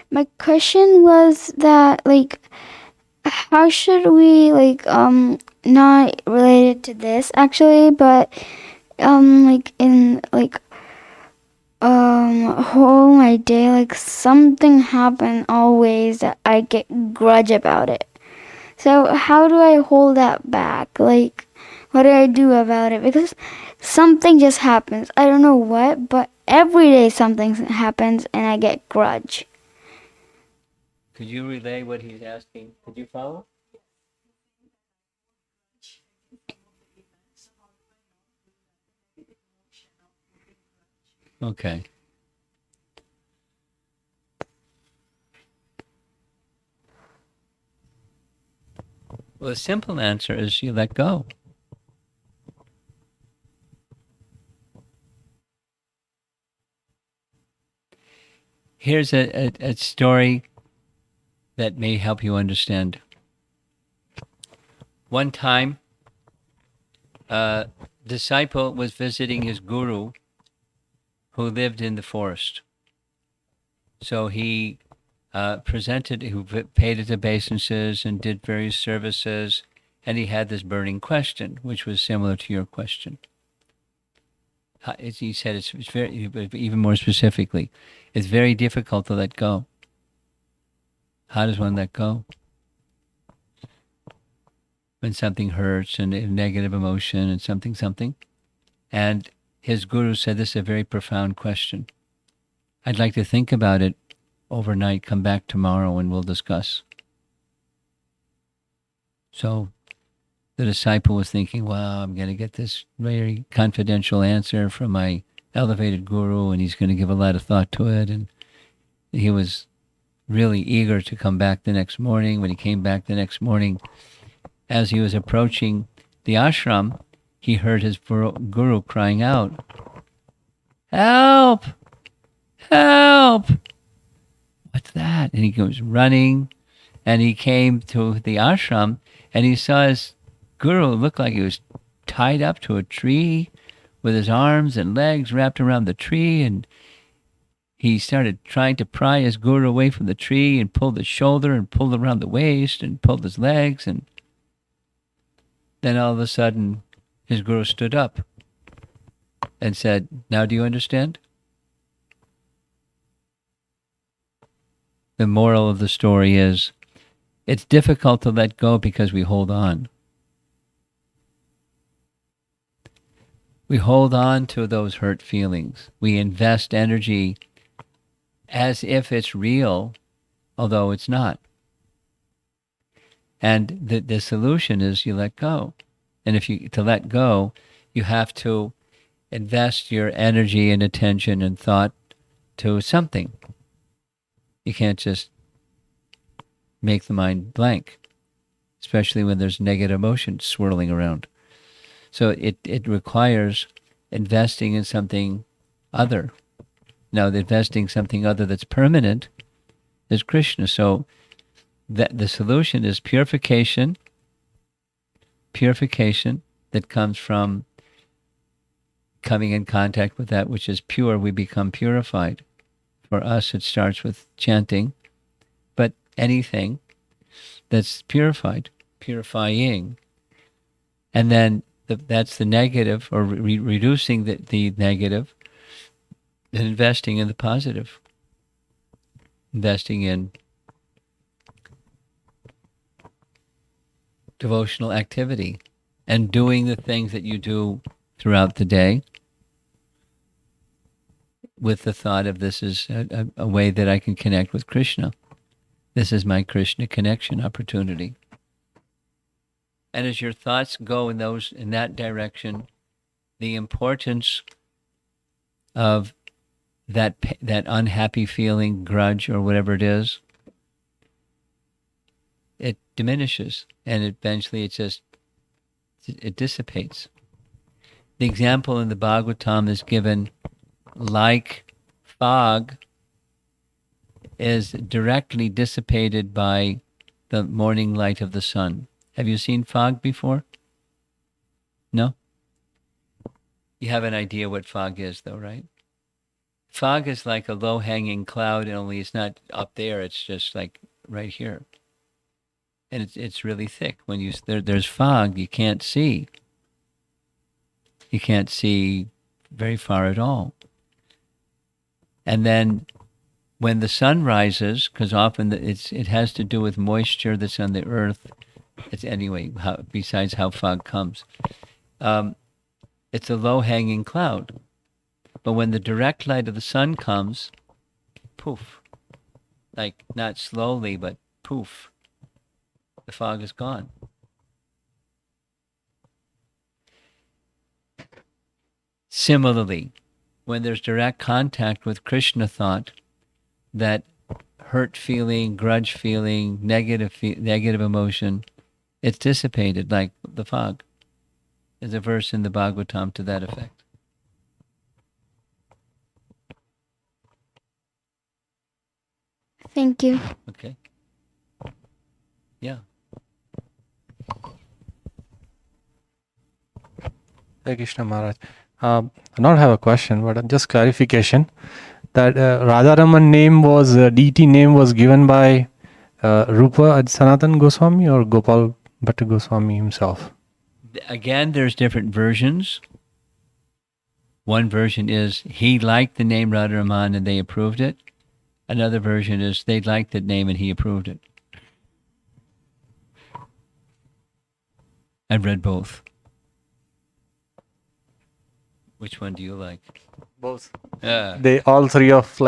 My question was that, how should we, not related to this actually, but, whole my day, something happened always that I get grudge about it. So how do I hold that back? What do I do about it? Because something just happens. I don't know what, but every day something happens and I get grudge. Could you relay what he's asking? Could you follow? Okay. Well, the simple answer is you let go. Here's a story that may help you understand. One time, a disciple was visiting his guru who lived in the forest. So he paid his obeisances and did various services, and he had this burning question, which was similar to your question. He said it's very, even more specifically, it's very difficult to let go. How does one let go? When something hurts and a negative emotion and something. And his guru said, this is a very profound question. I'd like to think about it overnight, come back tomorrow and we'll discuss. So the disciple was thinking, well, I'm going to get this very confidential answer from my elevated guru and he's going to give a lot of thought to it. And he was really eager to come back the next morning. When he came back the next morning, as he was approaching the ashram, he heard his guru crying out, "Help! Help!" What's that? And he goes running, and he came to the ashram, and he saw his guru look like he was tied up to a tree with his arms and legs wrapped around the tree, and he started trying to pry his guru away from the tree and pulled his shoulder and pulled around the waist and pulled his legs, and then all of a sudden his guru stood up and said, "Now do you understand?" The moral of the story is It's difficult to let go because we hold on. We hold on to those hurt feelings. We invest energy as if it's real, although it's not. And the solution is you let go. And to let go, you have to invest your energy and attention and thought to something. You can't just make the mind blank, especially when there's negative emotions swirling around. So it requires investing in something other. Now, investing something other that's permanent is Krishna. So that the solution is purification that comes from coming in contact with that which is pure. We become purified. For us, it starts with chanting, but anything that's purified, purifying. And then that's the negative, or reducing the negative, and investing in the positive. Investing in devotional activity and doing the things that you do throughout the day with the thought of this is a way that I can connect with Krishna. This is my Krishna connection opportunity. And as your thoughts go in that direction, the importance of that unhappy feeling, grudge, or whatever it is, it diminishes, and eventually it dissipates. The example in the Bhagavatam is given like fog is directly dissipated by the morning light of the sun. Have you seen fog before? No? You have an idea what fog is, though, right? Fog is like a low-hanging cloud, only it's not up there, it's just like right here. And it's really thick. When there's fog, you can't see. You can't see very far at all. And then when the sun rises, because often it has to do with moisture that's on the earth. It's anyway, besides how fog comes. It's a low-hanging cloud. But when the direct light of the sun comes, poof, like not slowly, but poof, the fog is gone. Similarly, when there's direct contact with Krishna thought, that hurt feeling, grudge feeling, negative emotion, it's dissipated like the fog. There's a verse in the Bhagavatam to that effect. Thank you. Okay. Yeah. Hare Krishna Maharaj. I don't have a question, but just clarification that Radharaman name was, deity name was given by Rupa Sanatan Goswami or Gopala Bhatta Goswami himself? Again, there's different versions. One version is he liked the name Radharaman and they approved it. Another version is they liked the name and he approved it. I've read both. Which one do you like? Both. Yeah. They all three of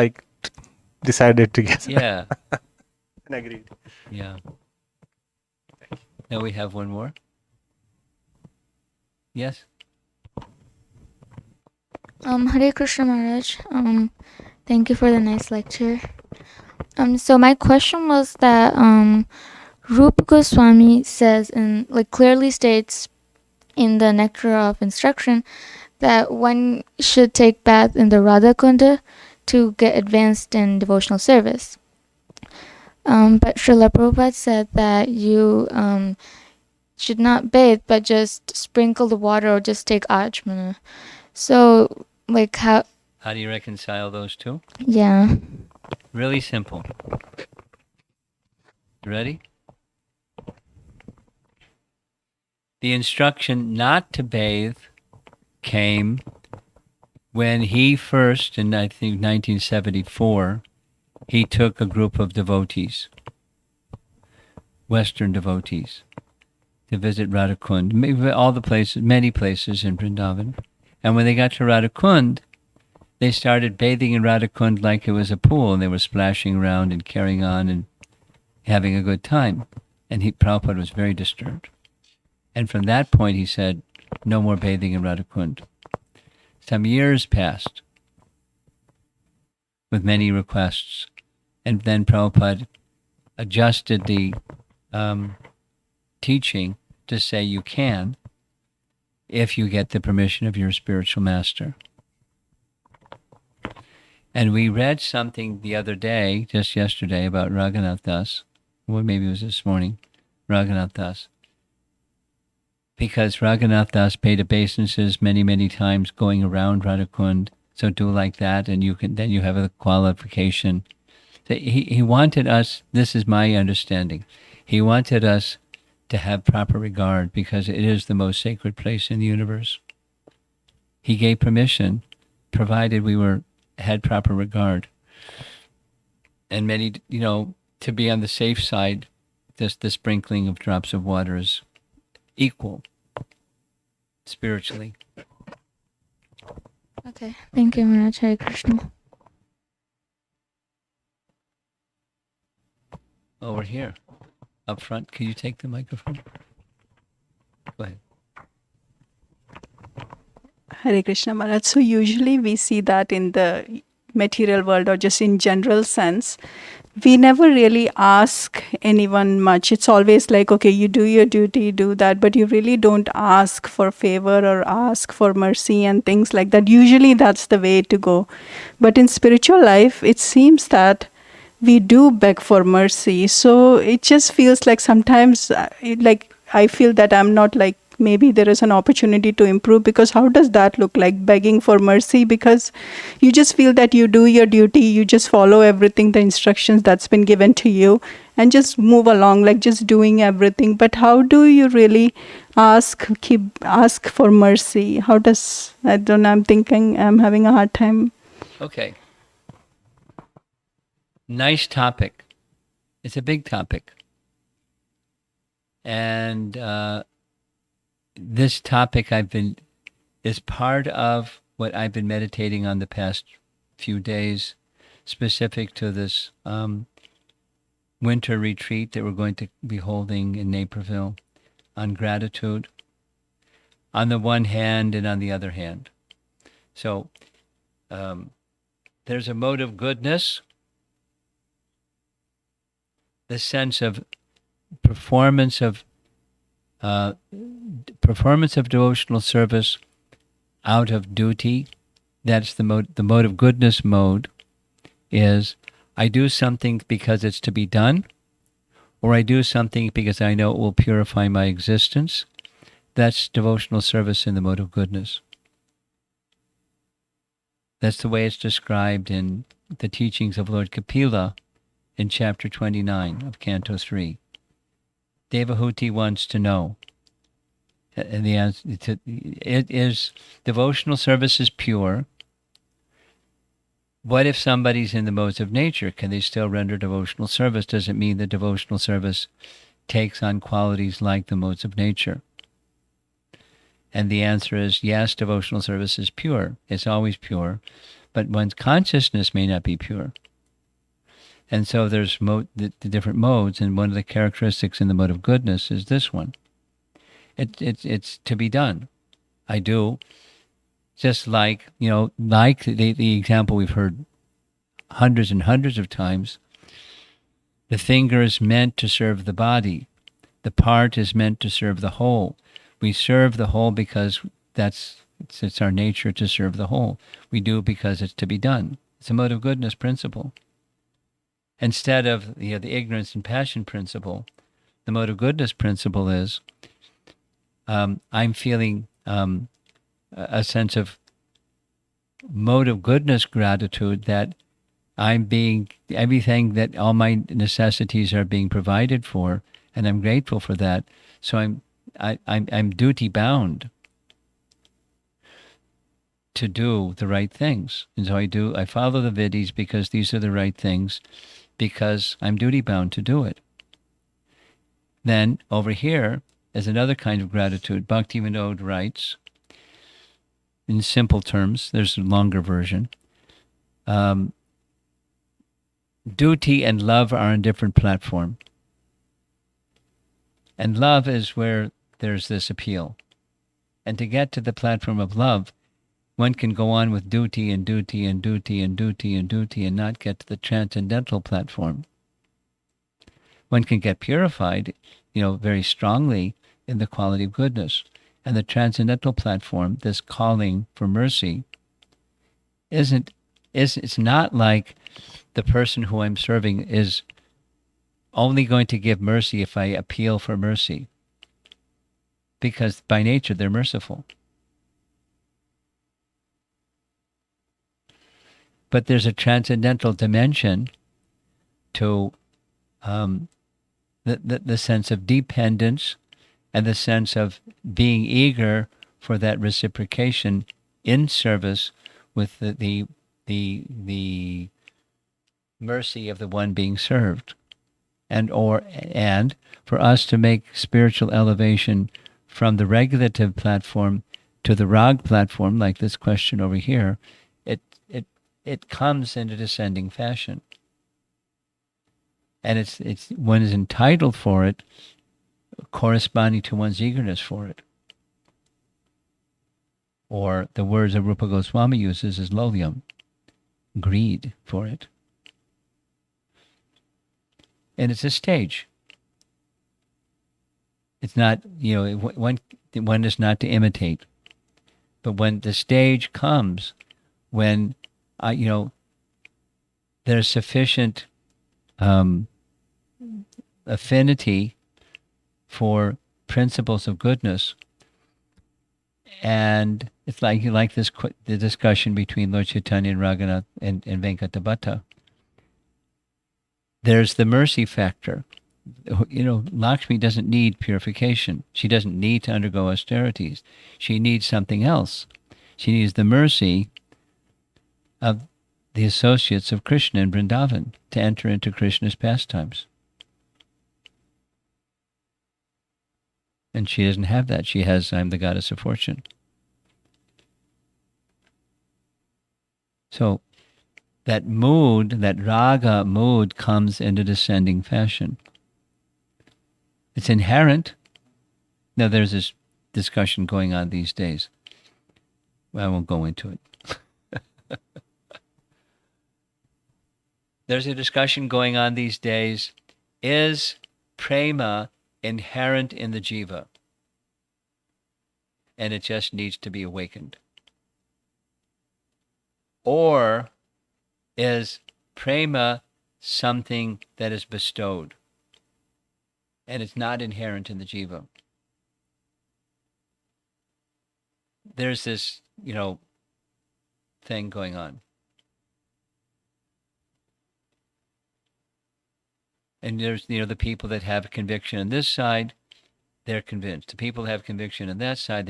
decided together. Yeah. And agreed. Yeah. Now we have one more. Yes. Hare Krishna Maharaj. Thank you for the nice lecture. So my question was that Rupa Goswami says and clearly states in the Nectar of Instruction that one should take bath in the Radha Kunda to get advanced in devotional service. But Srila Prabhupada said that you should not bathe, but just sprinkle the water or just take Ajmana. So, How do you reconcile those two? Yeah. Really simple. You ready? The instruction not to bathe came when he first, in I think 1974, he took a group of devotees Western devotees to visit Radhakund, all the places, many places in Vrindavan. And when they got to Radhakund, they started bathing in Radhakund like it was a pool, and they were splashing around and carrying on and having a good time. And Prabhupada was very disturbed. And from that point, he said, no more bathing in Radhakund. Some years passed with many requests. And then Prabhupada adjusted the teaching to say you can if you get the permission of your spiritual master. And we read something the other day, just yesterday, about Raghunath Das. Well, maybe it was this morning, Raghunath Das. Because Raghunath Das paid obeisances many, many times going around Radhakund. So do like that, and then you have a qualification. So he wanted us, this is my understanding, he wanted us to have proper regard because it is the most sacred place in the universe. He gave permission, provided we had proper regard. And many, to be on the safe side, the sprinkling of drops of water is equal spiritually. Okay, thank you, Maharaj. Hare Krishna. Over here, up front. Can you take the microphone? Go ahead. Hare Krishna Maharaj. So usually we see that in the material world or just in general sense, we never really ask anyone much. It's always like, okay, you do your duty, do that, but you really don't ask for favor or ask for mercy and things like that. Usually that's the way to go. But in spiritual life, it seems that we do beg for mercy. So it just feels like sometimes I feel that I'm not like, maybe there is an opportunity to improve, because how does that look like, begging for mercy? Because you just feel that you do your duty, you just follow everything, the instructions that's been given to you, and just move along, like just doing everything. But how do you really ask for mercy? How does, I don't know, I'm thinking, I'm having a hard time. Okay. Nice topic. It's a big topic. And this topic is part of what I've been meditating on the past few days, specific to this winter retreat that we're going to be holding in Naperville on gratitude, on the one hand and on the other hand. So there's a mode of goodness, the sense of performance of devotional service out of duty. That's the mode. The mode of goodness mode is I do something because it's to be done, or I do something because I know it will purify my existence. That's devotional service in the mode of goodness. That's the way it's described in the teachings of Lord Kapila in chapter 29 of Canto 3. Devahuti wants to know. And the answer it is, devotional service is pure. What if somebody's in the modes of nature? Can they still render devotional service? Does it mean that devotional service takes on qualities like the modes of nature? And the answer is yes, devotional service is pure. It's always pure. But one's consciousness may not be pure. And so there's the different modes, and one of the characteristics in the mode of goodness is this one. It's to be done. I do. Just like, like the example we've heard hundreds and hundreds of times, the finger is meant to serve the body. The part is meant to serve the whole. We serve the whole because it's our nature to serve the whole. We do because it's to be done. It's a mode of goodness principle. Instead of the ignorance and passion principle, the mode of goodness principle is I'm feeling a sense of mode of goodness gratitude that I'm being everything, that all my necessities are being provided for, and I'm grateful for that. So I'm duty bound to do the right things, and so I follow the vidis because these are the right things, because I'm duty bound to do it. Then over here is another kind of gratitude. Bhaktivinoda writes, in simple terms, there's a longer version. Duty and love are on different platform. And love is where there's this appeal. And to get to the platform of love, one can go on with duty and duty and duty and duty and duty and not get to the transcendental platform. One can get purified, very strongly in the quality of goodness. And the transcendental platform, this calling for mercy, it's not like the person who I'm serving is only going to give mercy if I appeal for mercy. Because by nature they're merciful. But there's a transcendental dimension to the sense of dependence and the sense of being eager for that reciprocation in service with the mercy of the one being served. And for us to make spiritual elevation from the regulative platform to the rag platform, like this question over here, it comes in a descending fashion. And it's one is entitled for it corresponding to one's eagerness for it. Or the words that Rupa Goswami uses is lolyam, greed for it. And it's a stage. It's not, one is not to imitate. But when the stage comes, when, there's sufficient affinity for principles of goodness, and it's like the discussion between Lord Chaitanya and Raganath and Venkata Bhatta. There's the mercy factor. Lakshmi doesn't need purification. She doesn't need to undergo austerities. She needs something else. She needs the mercy of the associates of Krishna in Vrindavan to enter into Krishna's pastimes. And she doesn't have that. She has, I'm the goddess of fortune. So that mood, that raga mood, comes in a descending fashion. It's inherent. Now there's this discussion going on these days. I won't go into it. There's a discussion going on these days. Is prema inherent in the jiva? And it just needs to be awakened. Or is prema something that is bestowed? And it's not inherent in the jiva. There's this, thing going on. And there's, the people that have conviction on this side, they're convinced. The people that have conviction on that side,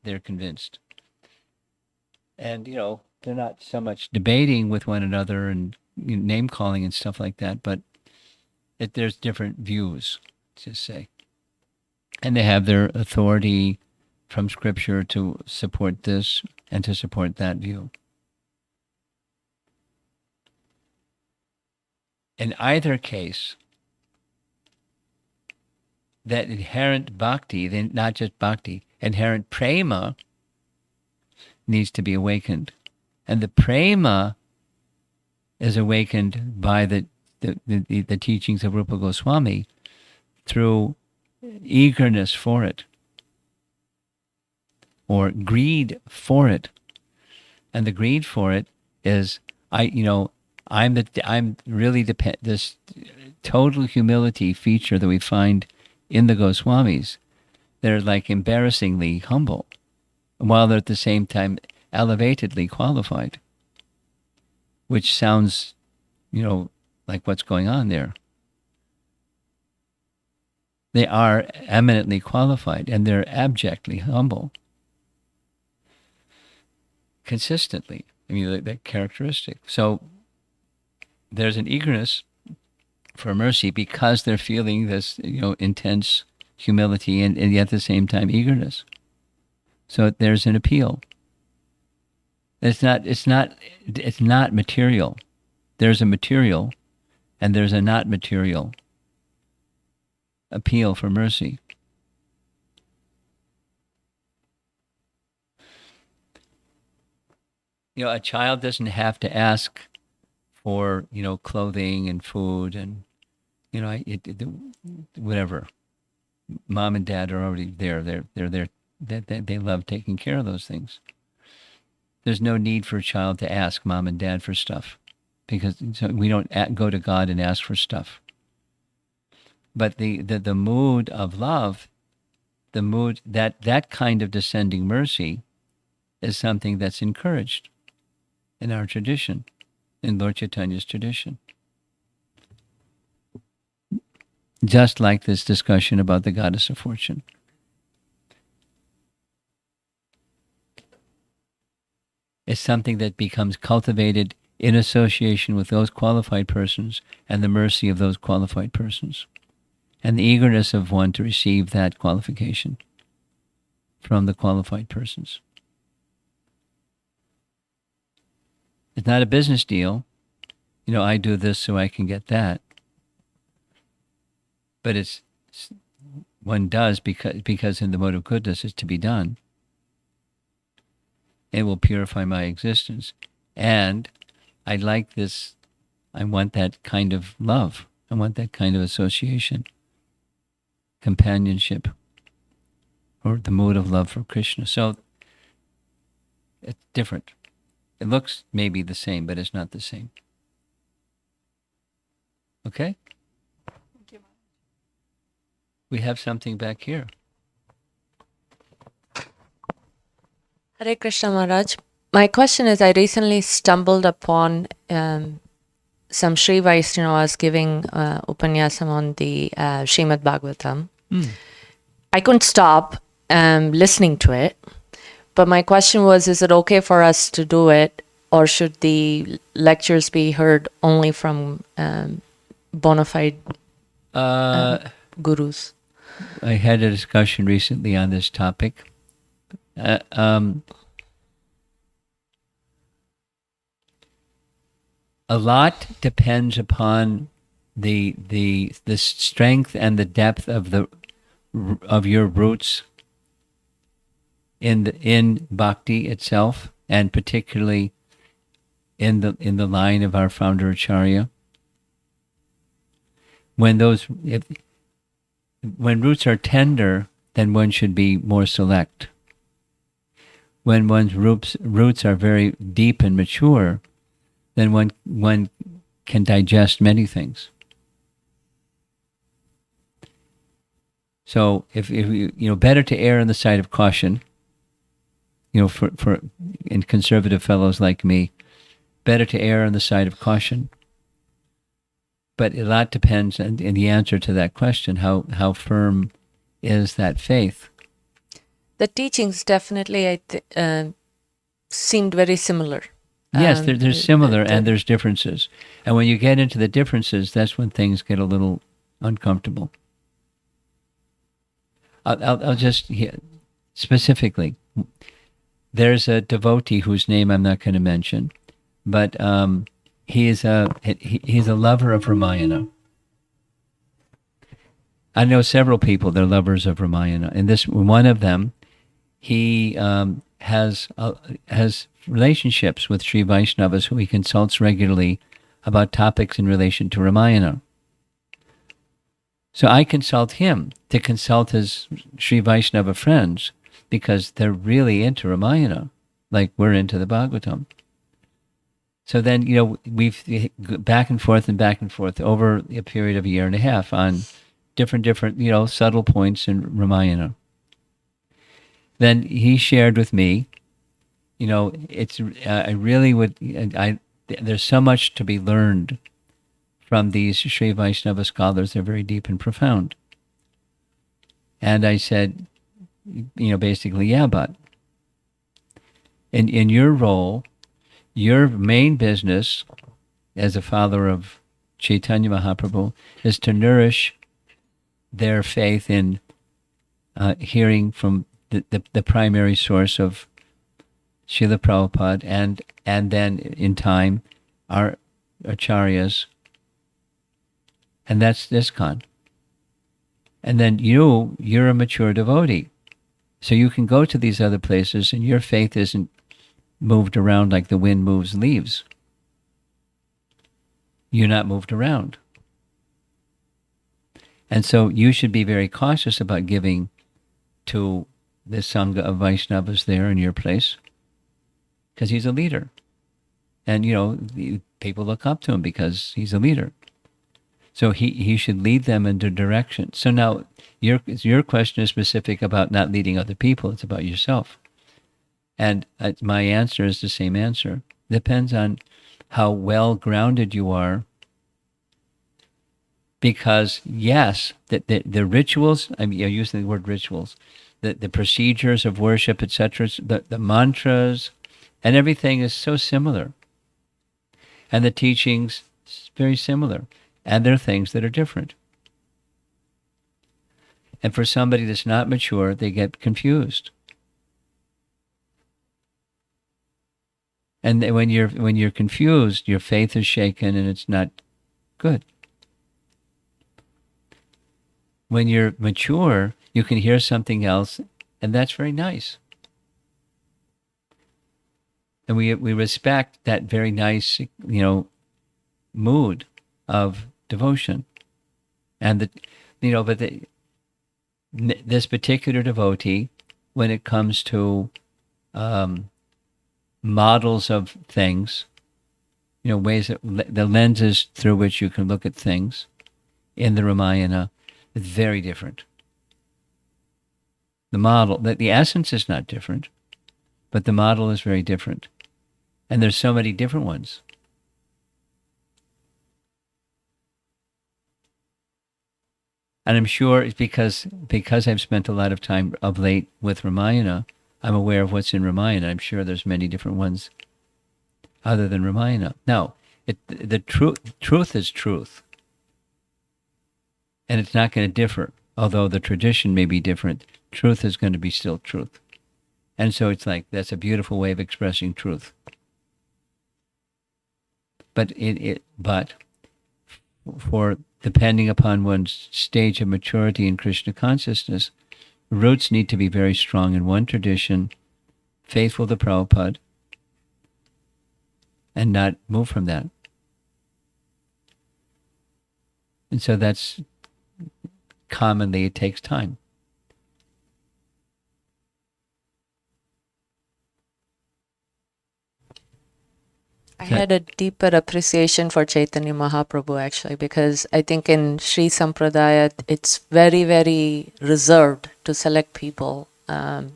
they're convinced. And, they're not so much debating with one another and name calling and stuff like that, but there's different views, to say. And they have their authority from Scripture to support this and to support that view. In either case, that inherent bhakti, not just bhakti, inherent prema needs to be awakened. And the prema is awakened by the teachings of Rupa Goswami through eagerness for it or greed for it. And the greed for it is, I'm really this total humility feature that we find in the Goswamis. They're like embarrassingly humble, while they're at the same time elevatedly qualified, which sounds, like what's going on there. They are eminently qualified and they're abjectly humble. Consistently. That characteristic. So there's an eagerness for mercy because they're feeling this, intense humility and yet at the same time eagerness. So there's an appeal. It's not material. There's a material and there's a not material appeal for mercy. A child doesn't have to ask for, clothing and food and, whatever. Mom and dad are already there. They're there. They love taking care of those things. There's no need for a child to ask mom and dad for stuff because we don't go to God and ask for stuff. But the mood of love, the mood, that kind of descending mercy is something that's encouraged in our tradition, in Lord Chaitanya's tradition. Just like this discussion about the goddess of fortune. It's something that becomes cultivated in association with those qualified persons and the mercy of those qualified persons and the eagerness of one to receive that qualification from the qualified persons. It's not a business deal. I do this so I can get that. But one does because in the mode of goodness it's to be done. It will purify my existence. And I like this. I want that kind of love. I want that kind of association, companionship, or the mood of love for Krishna. So it's different. It looks maybe the same, but it's not the same. Okay? We have something back here. Hare Krishna Maharaj. My question is, I recently stumbled upon some Sri Vaishnavas giving upanyasam on the Srimad Bhagavatam. I couldn't stop listening to it. But my question was, is it okay for us to do it, or should the lectures be heard only from bona fide gurus? I had a discussion recently on this topic. A lot depends upon the strength and the depth of your roots in bhakti itself, and particularly in the line of our founder Acharya. When roots are tender, then one should be more select. When one's roots are very deep and mature, then one can digest many things. So if better to err on the side of caution. For in conservative fellows like me, better to err on the side of caution. But a lot depends in the answer to that question, how firm is that faith? The teachings definitely seemed very similar. Yes, they're similar and there's differences. And when you get into the differences, that's when things get a little uncomfortable. I'll just specifically, there's a devotee whose name I'm not going to mention, but he's a lover of Ramayana. I know several people that are lovers of Ramayana, and one of them, he has relationships with Sri Vaishnavas who he consults regularly about topics in relation to Ramayana. So I consult him to consult his Sri Vaishnava friends because they're really into Ramayana, like we're into the Bhagavatam. So then, we've back and forth over a period of a year and a half on different, subtle points in Ramayana. Then he shared with me, I really would, there's so much to be learned from these Sri Vaishnava scholars. They're very deep and profound. And I said, basically, yeah, but in your role, your main business as a follower of Chaitanya Mahaprabhu is to nourish their faith in hearing from the primary source of Srila Prabhupada, and then in time our acharyas, and that's ISKCON. And then you're a mature devotee, so you can go to these other places and your faith isn't moved around like the wind moves leaves. You're not moved around. And so you should be very cautious about giving to the Sangha of Vaishnavas there in your place, because he's a leader. And, people look up to him because he's a leader. So he should lead them into direction. So now your question is specific about not leading other people. It's about yourself. And my answer is the same answer. Depends on how well grounded you are. Because yes, the rituals, I'm using the word rituals, the procedures of worship, etc., the mantras, and everything is so similar. And the teachings very similar. And there are things that are different. And for somebody that's not mature, they get confused. And when you're confused, your faith is shaken and it's not good. When you're mature, you can hear something else, and that's very nice. And we respect that very nice, mood of devotion. And this particular devotee, when it comes to models of things, ways the lenses through which you can look at things in the Ramayana, is very different. The model, the essence is not different, but the model is very different. And there's so many different ones. And I'm sure it's because I've spent a lot of time of late with Ramayana, I'm aware of what's in Ramayana. I'm sure there's many different ones other than Ramayana. Now, the truth is truth. And it's not going to differ. Although the tradition may be different, truth is going to be still truth. And so it's like, that's a beautiful way of expressing truth. But for depending upon one's stage of maturity in Krishna consciousness, roots need to be very strong in one tradition, faithful to Prabhupada, and not move from that. And so that's commonly, it takes time. I had a deeper appreciation for Chaitanya Mahaprabhu actually, because I think in Sri Sampradaya it's very, very reserved to select people,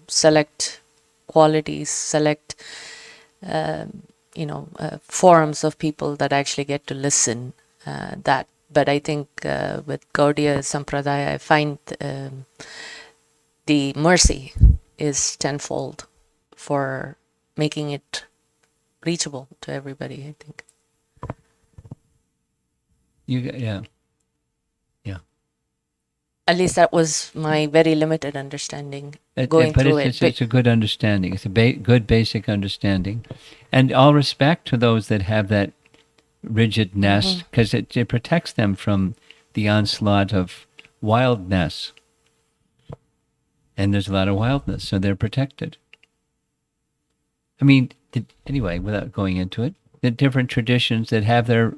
select qualities, select forums of people that actually get to listen. But I think with Gaudiya Sampradaya, I find the mercy is tenfold for making it reachable to everybody, I think. Yeah. At least that was my very limited understanding going through it. It's a good understanding. It's a good basic understanding. And all respect to those that have that rigid nest, because it protects them from the onslaught of wildness. And there's a lot of wildness, so they're protected. I mean, anyway, without going into it, the different traditions that have their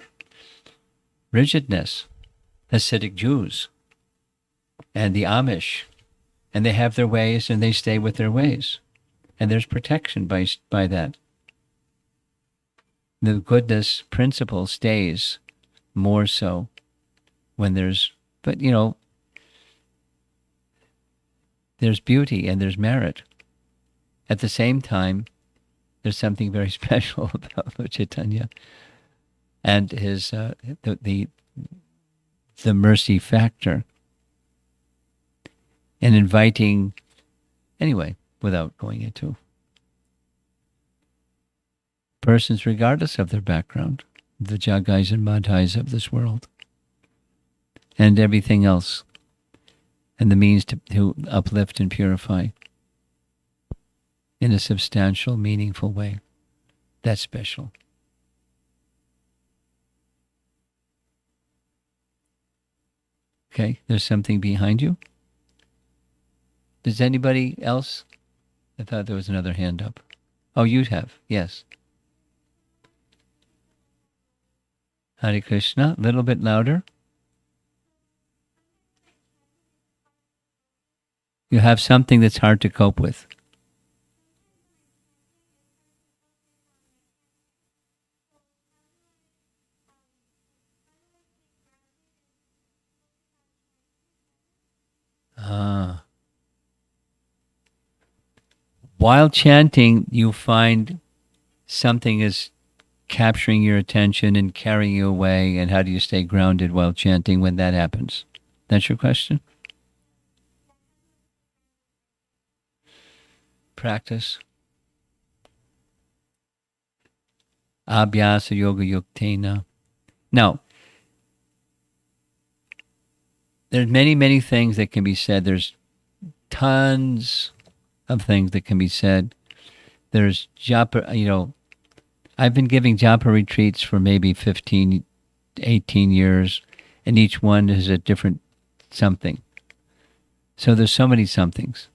rigidness, Hasidic Jews and the Amish, and they have their ways and they stay with their ways. And there's protection by that. The goodness principle stays more so when there's beauty and there's merit. At the same time, there's something very special about Lord Chaitanya and his the mercy factor, and inviting, anyway, without going into persons regardless of their background, the Jagais and Madhais of this world, and everything else, and the means to uplift and purify in a substantial, meaningful way. That's special. Okay, there's something behind you. Does anybody else? I thought there was another hand up. Oh, you have, yes. Hare Krishna, a little bit louder. You have something that's hard to cope with. While chanting, you find something is capturing your attention and carrying you away, and how do you stay grounded while chanting when that happens? That's your question? Practice. Abhyasa yoga yuktena. Now, there's many things that can be said. There's tons of things that can be said. There's japa, I've been giving japa retreats for maybe 15, 18 years, and each one is a different something. So there's so many somethings.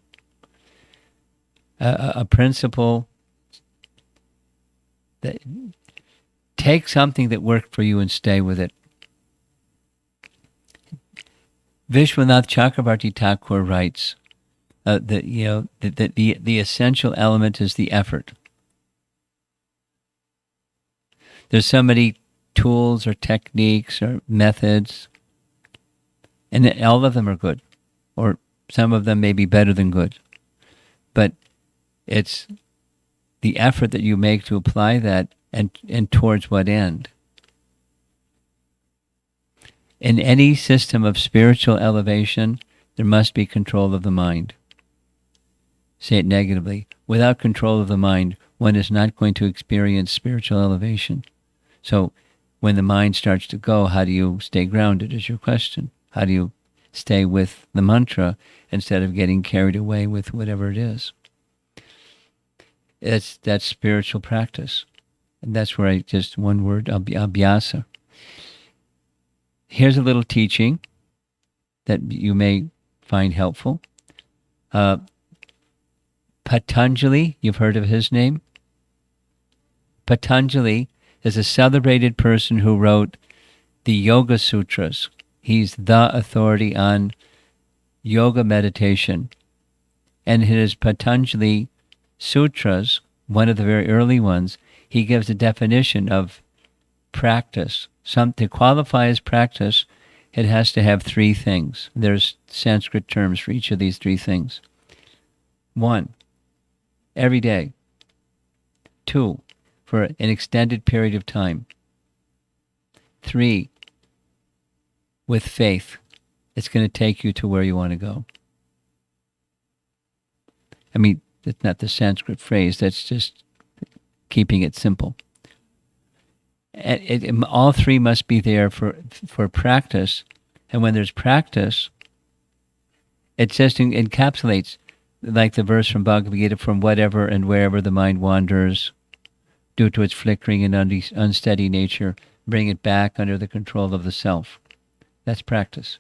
A principle that take something that worked for you and stay with it. Vishwanath Chakrabarti Thakur writes that the essential element is the effort. There's so many tools or techniques or methods, and all of them are good, or some of them may be better than good. But it's the effort that you make to apply that, and towards what end. In any system of spiritual elevation, there must be control of the mind. Say it negatively. Without control of the mind, one is not going to experience spiritual elevation. So when the mind starts to go, how do you stay grounded is your question. How do you stay with the mantra instead of getting carried away with whatever it is? That's spiritual practice. And that's where just one word, abhyasa. Here's a little teaching that you may find helpful. Patanjali, you've heard of his name? Patanjali is a celebrated person who wrote the Yoga Sutras. He's the authority on yoga meditation. And in his Patanjali Sutras, one of the very early ones, he gives a definition of practice. To qualify as practice, it has to have three things. There's Sanskrit terms for each of these three things. 1, every day. 2, for an extended period of time. 3, with faith. It's going to take you to where you want to go. I mean, that's not the Sanskrit phrase, that's just keeping it simple. All three must be there for practice. And when there's practice, it just encapsulates, like the verse from Bhagavad Gita, from whatever and wherever the mind wanders, due to its flickering and unsteady nature, bring it back under the control of the self. That's practice.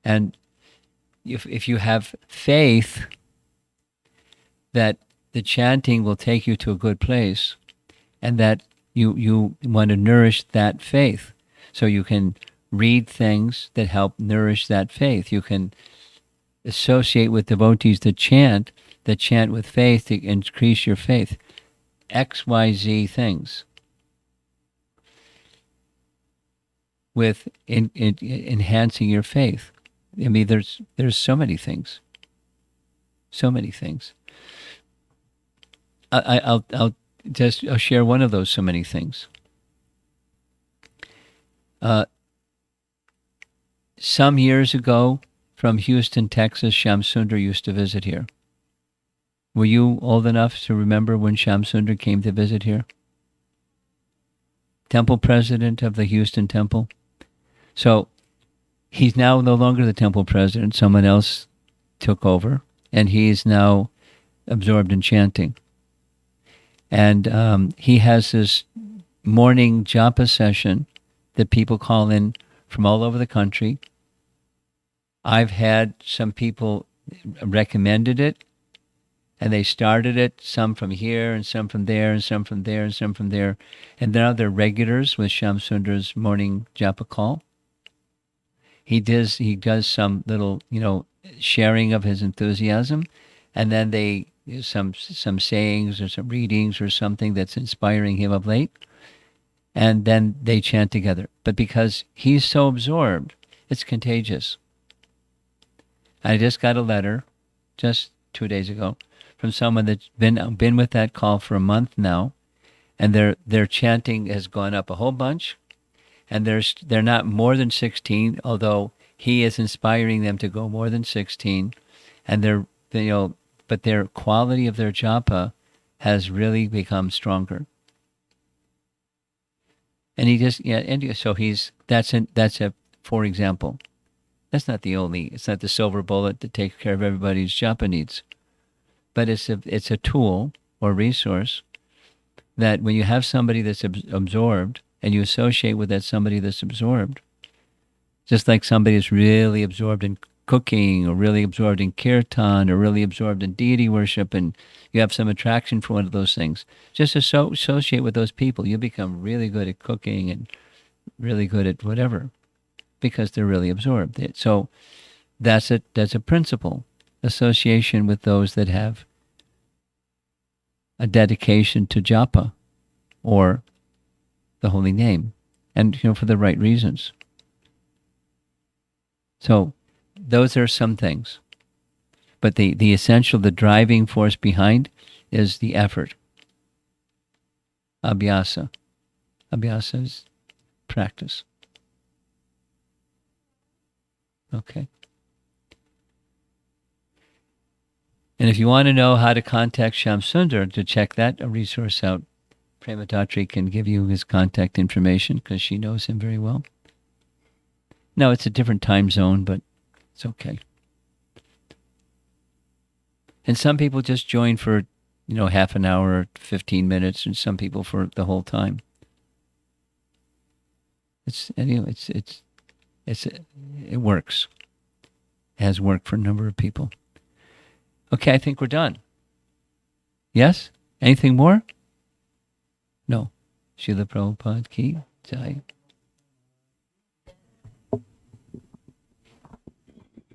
And if you have faith that the chanting will take you to a good place, and that you want to nourish that faith, so you can read things that help nourish that faith. You can associate with devotees that chant with faith to increase your faith. XYZ things. With enhancing your faith. I mean, there's so many things. So many things. I'll share one of those so many things. Some years ago, from Houston, Texas, Shamsundar used to visit here. Were you old enough to remember when Shamsundar came to visit here? temple president of the Houston temple. So he's now no longer the temple president. Someone else took over, and he's now absorbed in chanting. And he has this morning japa session that people call in from all over the country. I've had some people recommended it, and they started it, some from here and some from there and some from there and some from there. And now they're regulars with Shyam Sundar's morning japa call. He does some little, sharing of his enthusiasm, and then they some sayings or some readings or something that's inspiring him of late, and then they chant together. But because he's so absorbed, it's contagious. I just got a letter just 2 days ago from someone that's been with that call for a month now, and their chanting has gone up a whole bunch, and they're not more than 16, although he is inspiring them to go more than 16, and but their quality of their japa has really become stronger. And that's a for example. That's not it's not the silver bullet that takes care of everybody's japa needs, but it's a tool or resource that when you have somebody that's absorbed and you associate with that somebody that's absorbed, just like somebody is really absorbed in cooking or really absorbed in kirtan or really absorbed in deity worship, and you have some attraction for one of those things, just associate with those people. You become really good at cooking and really good at whatever because they're really absorbed. So that's a principle. Association with those that have a dedication to japa or the holy name, and for the right reasons. So those are some things. But the essential, the driving force behind is the effort. Abhyasa. Abhyasa is practice. Okay. And if you want to know how to contact Shyam Sundar, to check that resource out, Prema Datri can give you his contact information because she knows him very well. No, it's a different time zone, but it's okay. And some people just join for, half an hour or 15 minutes, and some people for the whole time. It works. It has worked for a number of people. Okay, I think we're done. Yes? Anything more? No. Srila Prabhupada ki jai.